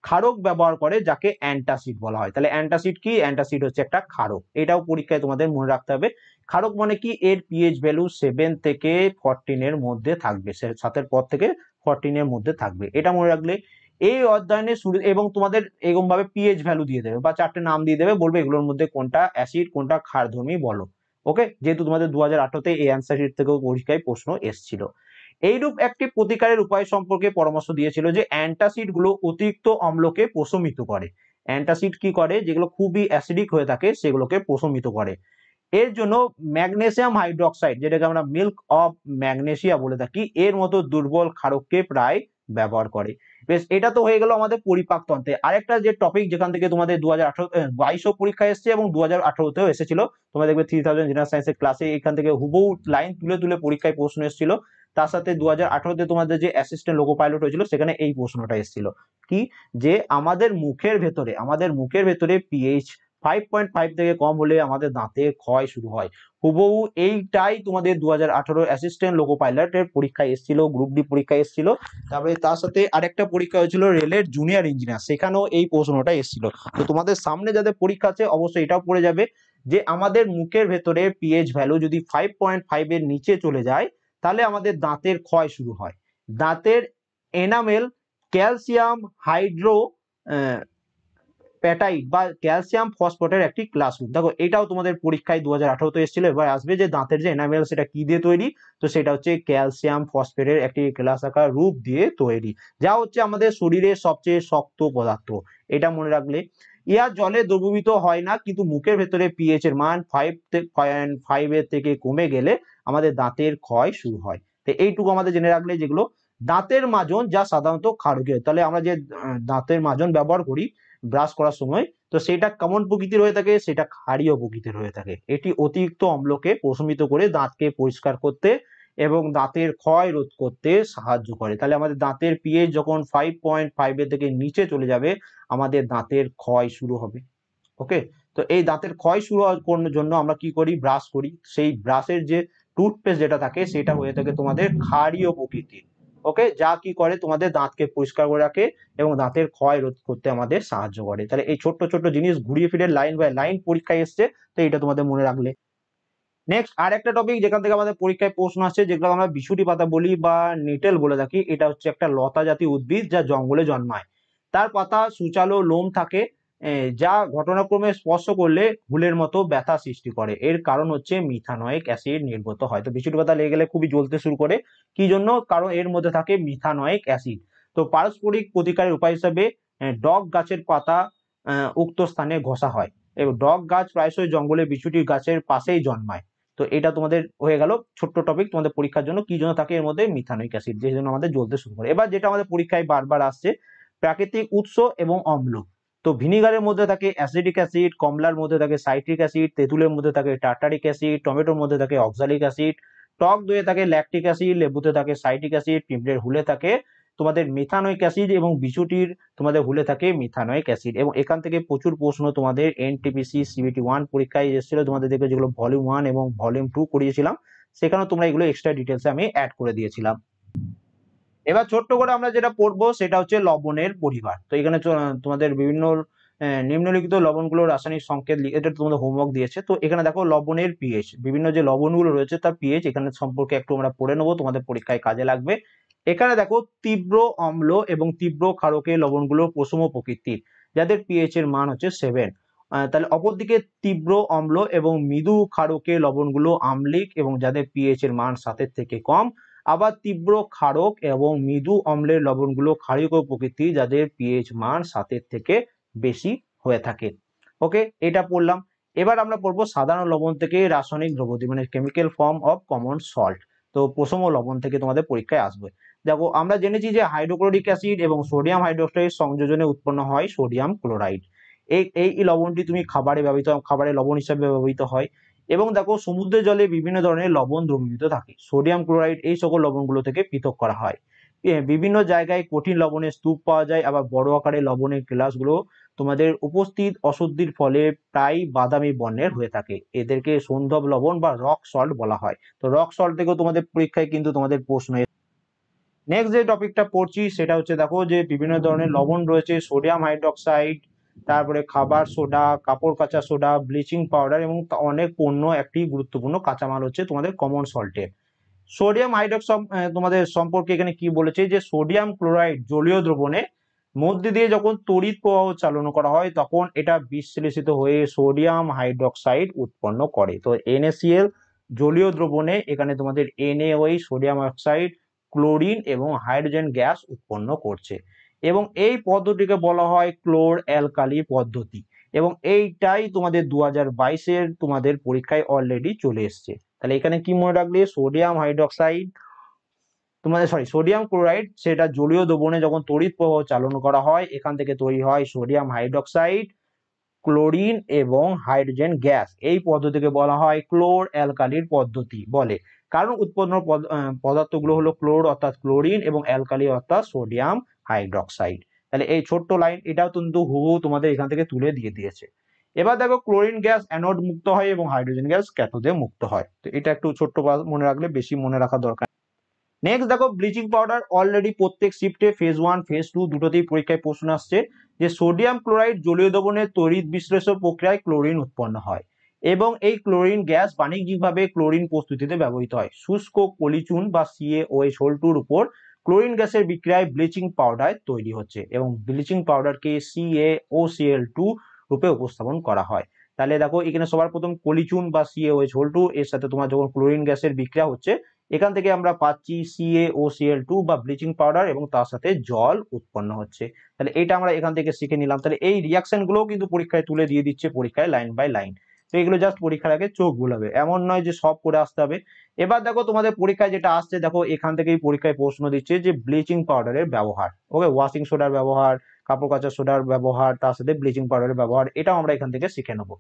ক্ষারক ব্যবহার করে, যাকে অ্যান্টাসিড বলা হয়। তাহলে অ্যান্টাসিড কি? অ্যান্টাসিড হচ্ছে একটা ক্ষারক। এটাও পরীক্ষায় তোমাদের মনে রাখতে হবে। ক্ষারক মানে কি? এর পিএইচ ভ্যালু 7 থেকে 14 এর মধ্যে থাকবে, 7 পর থেকে 14 এর মধ্যে থাকবে, এটা মনে রাখলে। এই অধ্যয়নের শুরু এবং তোমাদের এরকম ভাবে পিএইচ ভ্যালু দিয়ে দেবে বা 4টে নাম দিয়ে দেবে, বলবে এগুলোর মধ্যে কোনটা অ্যাসিড কোনটা ক্ষারধর্মী বলো। ওকে, যেহেতু তোমাদের 2018-তে এই অ্যান্সার শিট থেকেও পরীক্ষায় প্রশ্ন এসেছিল। এইরূপ একটি প্রতিকারের উপায় সম্পর্কে পরামর্শ দিয়েছিল যে অ্যান্টাসিড গুলো অতিরিক্ত অম্লকে প্রশমিত করে। অ্যান্টাসিড কি করে? যেগুলো খুবই অ্যাসিডিক হয়ে থাকে সেগুলোকে প্রশমিত করে। এর জন্য ম্যাগনেসিয়াম হাইড্রোক্সাইড, যেটাকে আমরা মিল্ক অফ ম্যাগনেসিয়া বলে থাকি, এর মতো দুর্বল ক্ষারককে প্রায় ব্যবহার করে। বেশ, এটা তো হয়ে গেল আমাদের পরিপাক তন্ত্রে। আরেকটা যে টপিক যেখান থেকে তোমাদের 2022 পরীক্ষায় এসেছে এবং 2018-তেও এসেছিল, তোমরা দেখবে 3000 জেনারেল সায়েন্সের ক্লাসে এখান থেকে হুবহু লাইন তুলে তুলে পরীক্ষায় প্রশ্ন এসেছিল। তার সাথে 2018-তে তোমাদের যে অ্যাসিস্ট্যান্ট লোকো পাইলট হয়েছিল সেখানে এই প্রশ্নটা এসেছিল কি, যে আমাদের মুখের ভেতরে পিএইচ 5.5 থেকে কম হলে আমাদের দাঁতে ক্ষয় শুরু হয়। হুবহু এইটাই তোমাদের 2018 অ্যাসিস্ট্যান্ট লোকো পাইলটের পরীক্ষায় এসেছিল, গ্রুপ ডি পরীক্ষায় এসেছিল। তারপরে তার সাথে আরেকটা পরীক্ষা হয়েছিল রেলের জুনিয়র ইঞ্জিনিয়ার, সেখানেও এই প্রশ্নটা এসেছিল। তো তোমাদের সামনে যাদের পরীক্ষা আছে অবশ্যই এটাও পড়ে যাবে যে আমাদের মুখের ভেতরে পিএইচ ভ্যালু যদি 5.5 এর নিচে চলে যায় তাহলে আমাদের দাঁতের ক্ষয় শুরু হয়। দাঁতের এনামেল ক্যালসিয়াম হাইড্রো প্যাটাইট বা ক্যালসিয়াম ফসফেটের একটি ক্লাস রূপ। দেখো, এটাও তোমাদের পরীক্ষায় 2018-তে এসেছিল। এবার আসবে যে দাঁতের যে এনামেল সেটা কি দিয়ে তৈরি, তো সেটা হচ্ছে ক্যালসিয়াম ফসফেটের একটি ক্লাস আকার রূপ দিয়ে তৈরি, যা হচ্ছে আমাদের শরীরের সবচেয়ে শক্ত পদার্থ। এটা মনে রাখলে। ইহা জলে দ্রবীভূত হয় না, কিন্তু মুখের ভেতরে পিএইচ এর মান 5.5 এর থেকে কমে গেলে আমাদের দাঁতের ক্ষয় শুরু হয়। তো এইটুকু আমাদের জেনে রাখলে। যেগুলো দাঁতের মাজন, যা সাধারণত ক্ষারকীয়, তাহলে আমরা যে দাঁতের মাজন ব্যবহার করি ব্রাশ করার সময়, তো সেটা কেমন প্রকৃতির হয়ে থাকে? সেটা ক্ষারীয় প্রকৃতির হয়ে থাকে। এটি অতিরিক্ত অম্লকে প্রশমিত করে দাঁতকে পরিষ্কার করতে এবং দাঁতের ক্ষয় রোধ করতে সাহায্য করে। তাহলে আমাদের দাঁতের পিএইচ যখন 5.5 এর থেকে নিচে চলে যাবে আমাদের দাঁতের ক্ষয় শুরু হবে। ওকে, তো এই দাঁতের ক্ষয় শুরু হওয়ার জন্য আমরা কি করি? ব্রাশ করি। সেই ব্রাশের যে টুথপেস্ট যেটা থাকে সেটা হয়ে থাকে তোমাদের ক্ষারীয় প্রকৃতির। ওকে, যা কি করে? তোমাদের দাঁতকে পরিষ্কার করে রাখে এবং দাঁতের ক্ষয় রোধ করতে আমাদের সাহায্য করে। তাহলে এই ছোট্ট ছোট্ট জিনিস ঘুরিয়ে ফিরে লাইন বাই লাইন পরীক্ষায় এসছে, তো এটা তোমাদের মনে রাখলে। নেক্সট আর একটা টপিক যেখান থেকে আমাদের পরীক্ষায় প্রশ্ন আসছে, যেগুলো আমরা বিছুটি পাতা বলি বা নিটেল বলে থাকি, এটা হচ্ছে একটা লতা জাতীয় উদ্ভিদ যা জঙ্গলে জন্মায়। তার পাতা সূচালো লোম থাকে, যা ঘটনাক্রমে স্পর্শ করলে হুলের মতো ব্যথা সৃষ্টি করে। এর কারণ হচ্ছে মিথানয়েক অ্যাসিড নির্গত হয়। তো বিছুটি পাতা লেগে গেলে খুবই জ্বলতে শুরু করে, কি জন্য? কারণ এর মধ্যে থাকে মিথানয়েক অ্যাসিড। তো পারস্পরিক প্রতিকারের উপায় হিসাবে ডগ গাছের পাতা উক্ত স্থানে ঘষা হয়। এবং ডগ গাছ প্রায়শই জঙ্গলে বিছুটি গাছের পাশেই জন্মায়। তো এটা তোমাদের হয়ে গেল ছোট্ট টপিক তোমাদের পরীক্ষার জন্য, কি জন্য থাকে এর মধ্যে? মিথানোইক অ্যাসিড, যে জন্য আমাদের জ্বলতে শুরু করে। এবার যেটা আমাদের পরীক্ষায় বারবার আসছে, প্রাকৃতিক উৎস এবং অম্ল। তো ভিনিগারের মধ্যে থাকে অ্যাসিডিক অ্যাসিড, কমলার মধ্যে থাকে সাইট্রিক অ্যাসিড, তেঁতুলের মধ্যে থাকে টার্টারিক অ্যাসিড, টমেটোর মধ্যে থাকে অক্সালিক অ্যাসিড, টক দইয়ে থাকে ল্যাকটিক অ্যাসিড, লেবুতে থাকে সাইট্রিক অ্যাসিড, পিঁপড়ের হুলে থাকে তোমাদের মিথানোইক অ্যাসিড এবং বিছুটির তোমাদের হুলে থাকে মিথানোইক অ্যাসিড। এবং এখান থেকে প্রচুর প্রশ্ন তোমাদের এনটিপিসি সিবিটি 1 পরীক্ষায় এসেছিল তোমাদের, দেখবে যেগুলো ভলিউম 1 এবং ভলিউম 2 করিয়েছিলাম, সেখানে তোমরা এগুলো এক্সট্রা ডিটেলসে আমি অ্যাড করে দিয়েছিলাম। এবার ছোট্ট করে আমরা যেটা পড়বো সেটা হচ্ছে লবণের পরিবার। তো এখানে তোমাদের বিভিন্ন নিম্নলিখিত লবণগুলো রাসায়নিক সংকেত, এটা তোমাদের হোমওয়ার্ক দিয়েছে। তো এখানে দেখো লবণের পিএইচ, বিভিন্ন যে লবণগুলো রয়েছে তার পিএইচ এখানে সম্পর্কে একটু আমরা পড়ে নেবো, তোমাদের পরীক্ষায় কাজে লাগবে। এখানে দেখো তীব্র অম্ল এবং তীব্র ক্ষারকীয় লবণগুলো প্রশম প্রকৃতির, যাদের পিএইচ এর মান হচ্ছে 7। তাহলে অপরদিকে তীব্র অম্ল এবং মৃদু ক্ষারকীয় লবণগুলো আম্লিক এবং যাদের পিএইচ এর মান 7 এর থেকে কম। আবার তীব্র ক্ষারক এবং মৃদু অম্লের লবণগুলো ক্ষারীয় প্রকৃতি, যাদের পিএইচ মান 7-এর থেকে বেশি হয়ে থাকে। ওকে, এটা পড়লাম। এবার আমরা পড়বো সাধারণ লবণ থেকে রাসায়নিক দ্রব্যাদি, মানে chemical form of common salt. তো প্রথম লবণ থেকে তোমাদের পরীক্ষায় আসবে। দেখো, আমরা জেনেছি যে হাইড্রোক্লোরিক অ্যাসিড এবং সোডিয়াম হাইড্রোক্সাইড সংযোজনে উৎপন্ন হয় সোডিয়াম ক্লোরাইড। এই লবণটি তুমি খাবারে লবণ হিসাবে ব্যবহৃত হয়। এবং দেখো, সমুদ্রের জলে বিভিন্ন ধরনের লবণ দ্রবীভূত থাকে। সোডিয়াম ক্লোরাইড এই সকল লবণগুলো থেকে পৃথক করা হয়। বিভিন্ন জায়গায় কঠিন লবণের স্তূপ পাওয়া যায়, আবার বড় আকারের লবণের গ্লাসগুলো তোমাদের উপস্থিত অশুদ্ধির ফলে প্রায় বাদামি বর্ণের হয়ে থাকে। এদেরকে সন্ধব লবণ বা রক সল্ট বলা হয়। তো রক সল্ট থেকেও তোমাদের পরীক্ষায় কিন্তু তোমাদের প্রশ্ন। নেক্সট যে টপিকটা পড়ছি সেটা হচ্ছে, দেখো যে বিভিন্ন ধরনের লবণ রয়েছে, সোডিয়াম হাইড্রোক্সাইড, তারপরে খাবার সোডা, কাপড় কাচা সোডা, ব্লিচিং পাউডার এবং অনেক পণ্য। একটি গুরুত্বপূর্ণ কাঁচামাল হচ্ছে তোমাদের কমন সল্টের সোডিয়াম হাইড্রোক্সাইড। তোমাদের সম্পর্কে এখানে কি বলেছে, যে সোডিয়াম ক্লোরাইড জলীয় দ্রবণে মধ্যে দিয়ে যখন তড়িৎ প্রবাহ চালনা করা হয়, তখন এটা বিশ্লেষিত হয়ে সোডিয়াম হাইড্রোক্সাইড উৎপন্ন করে। তো NaCl জলীয় দ্রবণে এখানে তোমাদের NaOH সোডিয়াম অক্সাইড, ক্লোরিন এবং হাইড্রোজেন গ্যাস উৎপন্ন করছে। এবং এই পদ্ধতিকে বলা হয় ক্লোর অ্যালকালি পদ্ধতি। এবং এইটাই তোমাদের 2022-এর তোমাদের পরীক্ষায় অলরেডি চলে এসছে। তাহলে এখানে কি মনে রাখলে, সোডিয়াম হাইড্রোক্সাইড সোডিয়াম ক্লোরাইড, সেটা জলীয় দ্রবণে যখন তড়িৎ প্রবাহ চালন করা হয়, এখান থেকে তৈরি হয় সোডিয়াম হাইড্রোক্সাইড, ক্লোরিন এবং হাইড্রোজেন গ্যাস। এই পদ্ধতিকে বলা হয় ক্লোর অ্যালকালির পদ্ধতি বলে। কারণ উৎপন্ন পদার্থগুলো হলো ক্লোর অর্থাৎ ক্লোরিন এবং অ্যালকালি অর্থাৎ সোডিয়াম হাইড্রোক্সাইড। তাহলে এই ছোট্ট লাইন, এটাও কিন্তু হুবহু তোমাদের এখান থেকে তুলে দিয়ে দিয়েছে। এবার দেখো, ক্লোরিন গ্যাস অ্যানোড মুক্ত হয় এবং হাইড্রোজেন গ্যাস ক্যাথোডে মুক্ত হয়। তো এটা একটু ছোট্ট মনে রাখলে, বেশি মনে রাখা দরকার। নেক্সট দেখো, ব্লিচিং পাউডার। অলরেডি প্রত্যেক শিফটে ফেজ 1 ফেজ 2 দুটোতেই পরীক্ষায় প্রশ্ন আসছে যে সোডিয়াম ক্লোরাইড জলীয় দ্রবণের তড়িৎ বিশ্লেষণ প্রক্রিয়ায় ক্লোরিন উৎপন্ন হয় এবং এই ক্লোরিন গ্যাস বাণিজ্যিকভাবে ক্লোরিন প্রস্তুতিতে ব্যবহৃত হয়। শুষ্ক পলিচুন বা CaOH2 উপর ক্লোরিন গ্যাসের বিক্রিয়ায় ব্লিচিং পাউডার তৈরি হচ্ছে এবং ব্লিচিং পাউডারকে CaOCl2 রূপে উপস্থাপন করা হয়। তাহলে দেখো, এখানে সবার প্রথম পলিচুন বা CaOH2 এর সাথে তোমার যখন ক্লোরিন গ্যাসের বিক্রিয়া হচ্ছে, এখান থেকে আমরা পাচ্ছি CaOCl2 বা ব্লিচিং পাউডার এবং তার সাথে জল উৎপন্ন হচ্ছে। তাহলে এটা আমরা এখান থেকে শিখে নিলাম। তাহলে এই রিয়াকশন গুলো কিন্তু পরীক্ষায় তুলে দিয়ে দিচ্ছে, পরীক্ষায় লাইন বাই লাইন। তো এগুলো জাস্ট পরীক্ষার আগে চোখ বুলাবে, এমন নয় যে সব করে আসতে হবে। এবার দেখো, তোমাদের পরীক্ষায় যেটা আসছে, দেখো এখান থেকেই পরীক্ষায় প্রশ্ন দিচ্ছে যে ব্লিচিং পাউডারের ব্যবহার। ওকে, ওয়াশিং সোডার ব্যবহার, কাপড় কাচা সোডার ব্যবহার, তার সাথে ব্লিচিং পাউডারের ব্যবহার, এটাও আমরা এখান থেকে শিখে নেবো।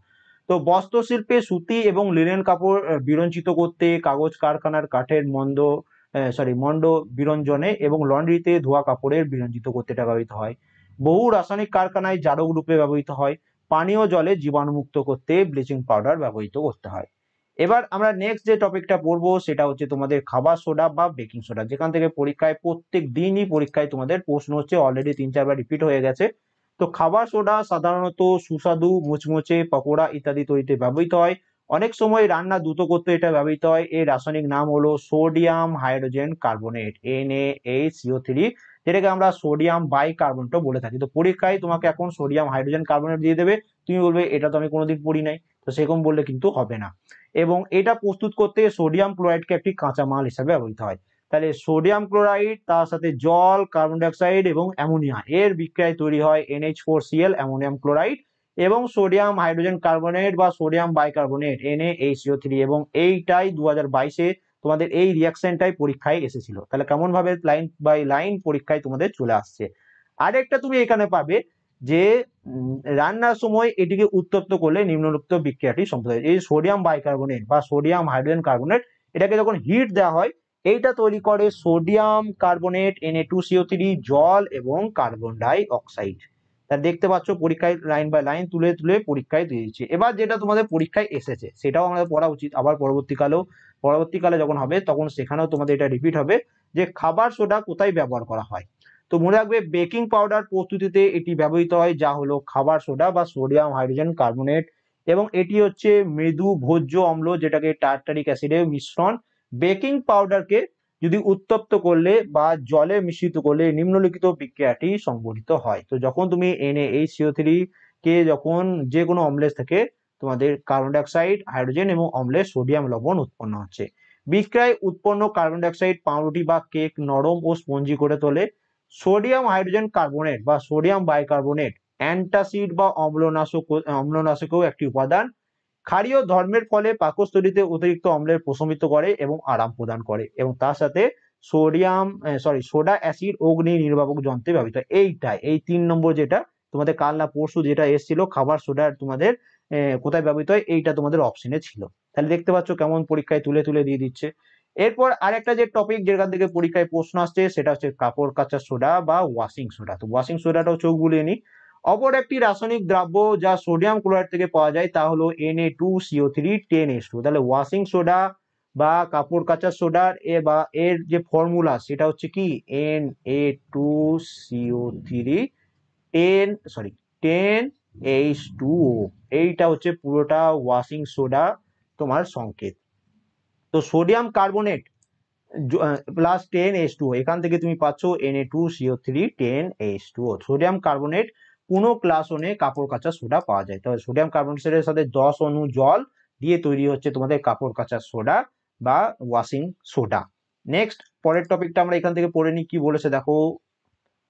তো বস্ত্র শিল্পে সুতি এবং লিনেন কাপড় বিরঞ্চিত করতে, কাগজ কারখানার কাঠের মন্ড বিরঞ্জনে এবং লন্ড্রিতে ধোয়া কাপড়ের বিরঞ্জিত করতে এটা ব্যবহৃত হয়। বহু রাসায়নিক কারখানায় জারক রূপে ব্যবহৃত হয়। পানীয় জলে জীবাণুমুক্ত করতে ব্লিচিং পাউডার ব্যবহৃত করতে হয়। এবার আমরা নেক্সট যে টপিকটা পড়বো সেটা হচ্ছে তোমাদের খাবার সোডা বা বেকিং সোডা, যেখান থেকে পরীক্ষায় প্রত্যেক দিনই পরীক্ষায় তোমাদের প্রশ্ন হচ্ছে, অলরেডি 3-4 বার রিপিট হয়ে গেছে। তো খাবার সোডা সাধারণত সুস্বাদু মুচমুচে পকোড়া ইত্যাদি তৈরিতে ব্যবহৃত হয়। অনেক সময় রান্না দ্রুত করতে এটা ব্যবহৃত হয়। এর রাসায়নিক নাম হলো সোডিয়াম হাইড্রোজেন কার্বনেট, NaHCO3, যেটাকে আমরা সোডিয়াম বাইকার্বনেটও বলে থাকি। তো পরীক্ষায় তোমাকে এখন সোডিয়াম হাইড্রোজেন কার্বনেট দিয়ে দেবে, তুমি বলবে এটা তো আমি কোনোদিন পড়ি নাই। তো সেরকম বললে কিন্তু হবে না। এবং এটা প্রস্তুত করতে সোডিয়াম ক্লোরাইডকে একটি কাঁচামাল হিসাবে ব্যবহৃত হয়। তাহলে সোডিয়াম ক্লোরাইড, তার সাথে জল, কার্বন ডাইঅক্সাইড এবং অ্যামোনিয়া এর বিক্রিয়ায় তৈরি হয় NH4Cl অ্যামোনিয়াম ক্লোরাইড এবং সোডিয়াম হাইড্রোজেন কার্বনেট বা সোডিয়াম বাইকার্বনেট NaHCO3। এবং এইটাই 2022-এ তোমাদের এই রিয়াকশনটাই পরীক্ষায় এসেছিল। তাহলে কেমন ভাবে লাইন বাই লাইন পরীক্ষায় তোমাদের চলে আসছে। আরেকটা তুমি এখানে পাবে যে রান্নার সময় এটিকে উত্তপ্ত করলে নিম্নলিখিত বিক্রিয়াটি সম্পন্ন হয়। এই সোডিয়াম বাইকার্বনেট বা সোডিয়াম হাইড্রোজেন কার্বনেট, এটাকে যখন হিট দেওয়া হয়, এইটা তৈরি করে সোডিয়াম কার্বনেট, Na2CO3, জল এবং কার্বন ডাই অক্সাইড। তা দেখতে পাচ্ছ পরীক্ষায় লাইন বাই লাইন তুলে তুলে পরীক্ষায় দিয়ে দিচ্ছে। এবার যেটা তোমাদের পরীক্ষায় এসেছে সেটাও আমাদের পড়া উচিত, আবার পরবর্তীকালে যখন হবে তখন সেখানেও তোমাদের এটা রিপিট হবে যে খাবার সোডা কোথায় ব্যবহার করা হয়। তো মনে রাখবে, বেকিং পাউডার প্রস্তুতিতে এটি ব্যবহৃত হয়, যা হলো খাবার সোডা বা সোডিয়াম হাইড্রোজেন কার্বনেট। এবং এটি হচ্ছে মৃদু ভোজ্য অম্ল, যেটাকে টার্টারিক অ্যাসিডের মিশ্রণ। বেকিং পাউডারকে যদি উত্তপ্ত করলে বা জলে মিশ্রিত করলে নিম্নলিখিত বিক্রিয়াটি সংঘটিত হয়। তো যখন তুমি NaHCO3 কে যখন যে কোনো অম্লের থেকে তোমাদের কার্বন ডাইঅক্সাইড, হাইড্রোজেন এবং অম্লের সোডিয়াম লবণ উৎপন্ন হচ্ছে। বিক্রিয়ায় উৎপন্ন কার্বন ডাইঅক্সাইড পাউরুটি বা কেক নরম ও স্পঞ্জি করে তোলে। সোডিয়াম হাইড্রোজেন কার্বনেট বা সোডিয়াম বাইকার্বনেট অ্যান্টাসিড বা অম্লনাশকও একটি উপাদান। ক্ষারীয় ধর্মের ফলে পাকস্থলীতে অতিরিক্ত অম্লের প্রশমিত করে এবং আরাম প্রদান করে, এবং তার সাথে সোডা অ্যাসিড অগ্নি নির্বাপক যন্ত্রে ব্যবহৃত হয়। এই 3 নম্বর যেটা তোমাদের কাল না পরশু যেটা এসেছিল খাবার সোডার তোমাদের কোথায় ব্যবহৃত হয়, এইটা তোমাদের অপশনে ছিল। তাহলে দেখতে পাচ্ছ কেমন পরীক্ষায় তুলে তুলে দিয়ে দিচ্ছে। এরপর আরেকটা যে টপিক যেখান থেকে পরীক্ষায় প্রশ্ন আসছে সেটা হচ্ছে কাপড় কাচা সোডা বা ওয়াশিং সোডা। তো ওয়াশিং সোডাটাও চোখ বুলিয়ে নি। অপর একটি রাসায়নিক দ্রব্য যা সোডিয়াম ক্লোরাইড থেকে পাওয়া যায় তা হলো Na2CO3 10H2। তাহলে ওয়াশিং সোডা বা কাপড় কাচা সোডার এর যে ফর্মুলা সেটা হচ্ছে কি Na2CO3 10H2O। এইটা হচ্ছে পুরোটা ওয়াশিং সোডা তোমার সংকেত। তো সোডিয়াম কার্বনেট প্লাস 10H2O, এখান থেকে তুমি পাচ্ছ Na2CO3 10H2O। সোডিয়াম কার্বনেট পুনঃক্লাসনে কাপড় কাচা সোডা পাওয়া যায়। তবে সোডিয়াম কার্বনেটের সাথে 10 অণু জল দিয়ে তৈরি হচ্ছে তোমাদের কাপড় কাচা সোডা বা ওয়াশিং সোডা। নেক্সট পরের টপিকটা আমরা এখান থেকে পড়ে নিই, কি বলেছে দেখো।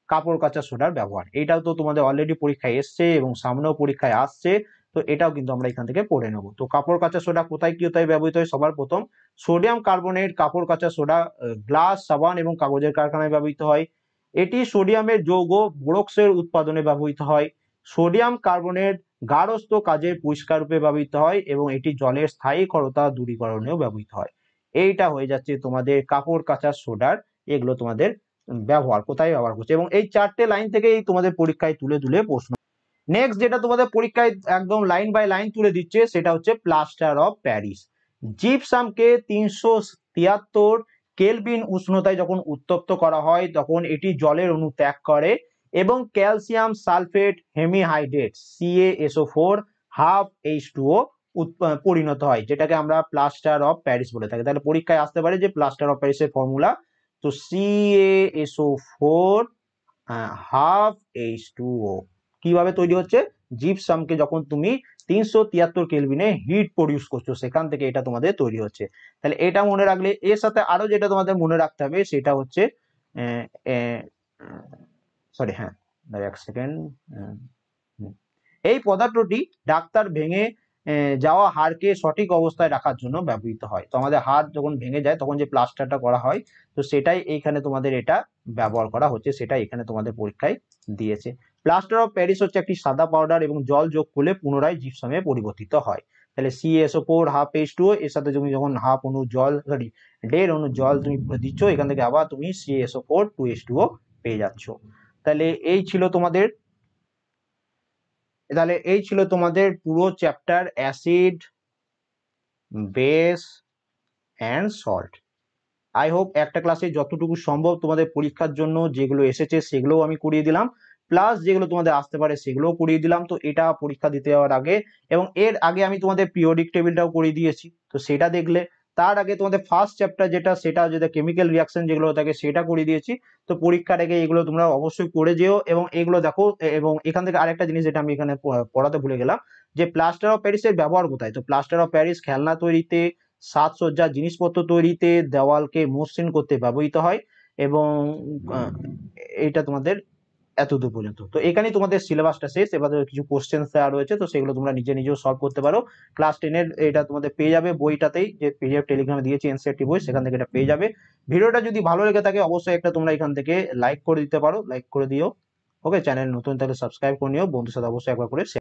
কাপড় কাচা সোডার ব্যবহার, এটাও তো তোমাদের অলরেডি পরীক্ষায় এসছে এবং সামনেও পরীক্ষায় আসছে, তো এটাও কিন্তু আমরা এখান থেকে পড়ে নেব। তো কাপড় কাচা সোডা কোথায় কি কোথায় ব্যবহৃত হয়, সবার প্রথম সোডিয়াম কার্বনেট কাপড় কাচা সোডা গ্লাস, সাবান এবং কাগজের কারখানায় ব্যবহৃত হয়। এটি সোডিয়ামের যৌগ বোরক্সের উৎপাদনে ব্যবহৃত হয়। সোডিয়াম কার্বনেট গার্হস্থ্য কাজে পরিষ্কার রূপে ব্যবহৃত হয় এবং এটি জলের স্থায়ী ক্ষরতা দূরীকরণেও ব্যবহৃত হয়। এইটা হয়ে যাচ্ছে তোমাদের কাপড় কাচা সোডার, এগুলো তোমাদের ব্যবহার কোথায় ব্যবহার করছে, এবং এই 4টে লাইন থেকেই তোমাদের পরীক্ষায় তুলে তুলে প্রশ্ন। নেক্সট যেটা তোমাদের পরীক্ষায় একদম লাইন বাই লাইন তুলে দিচ্ছে সেটা হচ্ছে প্লাস্টার অফ প্যারিস। জিপসামকে 373 কেলভিন উষ্ণতায় যখন উত্তপ্ত করা হয় তখন এটি জলের অণু ত্যাগ করে এবং calcium sulphate hemihydrate CaSO4 12H2O পরিণত হয়, যেটাকে আমরা প্লাস্টার অফ প্যারিস বলে থাকি। তাহলে পরীক্ষায় আসতে পারে যে প্লাস্টার অফ প্যারিসের ফর্মুলা, তো CaSO4 12H2O কিভাবে তৈরি হচ্ছে, জিপসামকে যখন তুমি 373 কেলভিনে হিট প্রডিউস করছো সেখান থেকে এটা তোমাদের তৈরি হচ্ছে। তাহলে এটা মনে রাখলে, এর সাথে আরো যেটা তোমাদের মনে রাখতে হবে সেটা হচ্ছে এক সেকেন্ড, এই পদার্থটি ডাক্তার ভেঙে যাওয়া হাড়কে সঠিক অবস্থায় রাখার জন্য ব্যবহৃত হয়। তো আমাদের হাড় যখন ভেঙে যায় তখন যে প্লাস্টারটা করা হয়, তো সেটাই এইখানে তোমাদের এটা ব্যবহার করা হচ্ছে, সেটা এখানে তোমাদের পরীক্ষায় দিয়েছে। প্লাস্টার অফ প্যারিস হচ্ছে একটি সাদা পাউডার এবং জল যোগ করলে পুনরায় জিপসামে পরিবর্তিত হয়। তাহলে CaSO4 12H2O এর সাথে তুমি যখন হাফ অণু জল 1.5 অণু জল তুমি দিচ্ছ, এখান থেকে আবার তুমি CaSO4 2H2O পেয়ে যাচ্ছ। তাহলে এই ছিল তোমাদের পুরো chapter acid, base and salt. I hope একটা ক্লাসে যতটুকু সম্ভব তোমাদের পরীক্ষার জন্য যেগুলো এসেছে সেগুলোও আমি করিয়ে দিলাম, প্লাস যেগুলো তোমাদের আসতে পারে সেগুলোও করিয়ে দিলাম। তো এটা পরীক্ষা দিতে যাওয়ার আগে, এবং এর আগে আমি তোমাদের পিরিয়ডিক টেবিলটাও করিয়ে দিয়েছি, তো সেটা দেখলে। তার আগে তোমাদের ফার্স্ট চ্যাপ্টার সেটা যেটা কেমিক্যাল রিয়াকশন যেগুলো থাকে সেটা করে দিয়েছি। তো পরীক্ষার আগে এগুলো তোমরা অবশ্যই করে যেও এবং এগুলো দেখো। এবং এখান থেকে আরেকটা জিনিস যেটা আমি এখানে পড়াতে ভুলে গেলাম, যে প্লাস্টার অফ প্যারিসের ব্যবহার কোথায়। তো প্লাস্টার অফ প্যারিস খেলনা তৈরিতে, সাজসজ্জার জিনিসপত্র তৈরিতে, দেওয়ালকে মসৃণ করতে ব্যবহৃত হয়, এবং এইটা তোমাদের এতদূর পর্যন্ত। তো এখানেই তোমাদের সিলেবাসটা শেষ। এবার কিছু কোশ্চেন দেওয়া রয়েছে, তো সেগুলো তোমরা নিজেও সলভ করতে পারো। ক্লাস 10-এর এটা তোমাদের পেয়ে যাবে বইটাতেই, যে পিডিএফ টেলিগ্রামে দিয়েছি এনসিইআরটি বই, সেখান থেকে এটা পেয়ে যাবে। ভিডিওটা যদি ভালো লেগে থাকে অবশ্যই একটা তোমরা এখান থেকে লাইক করে দিতে পারো, লাইক করে দিও। ওকে, চ্যানেল নতুন তাহলে সাবস্ক্রাইব করে নিও, বন্ধুর সাথে অবশ্যই একবার করে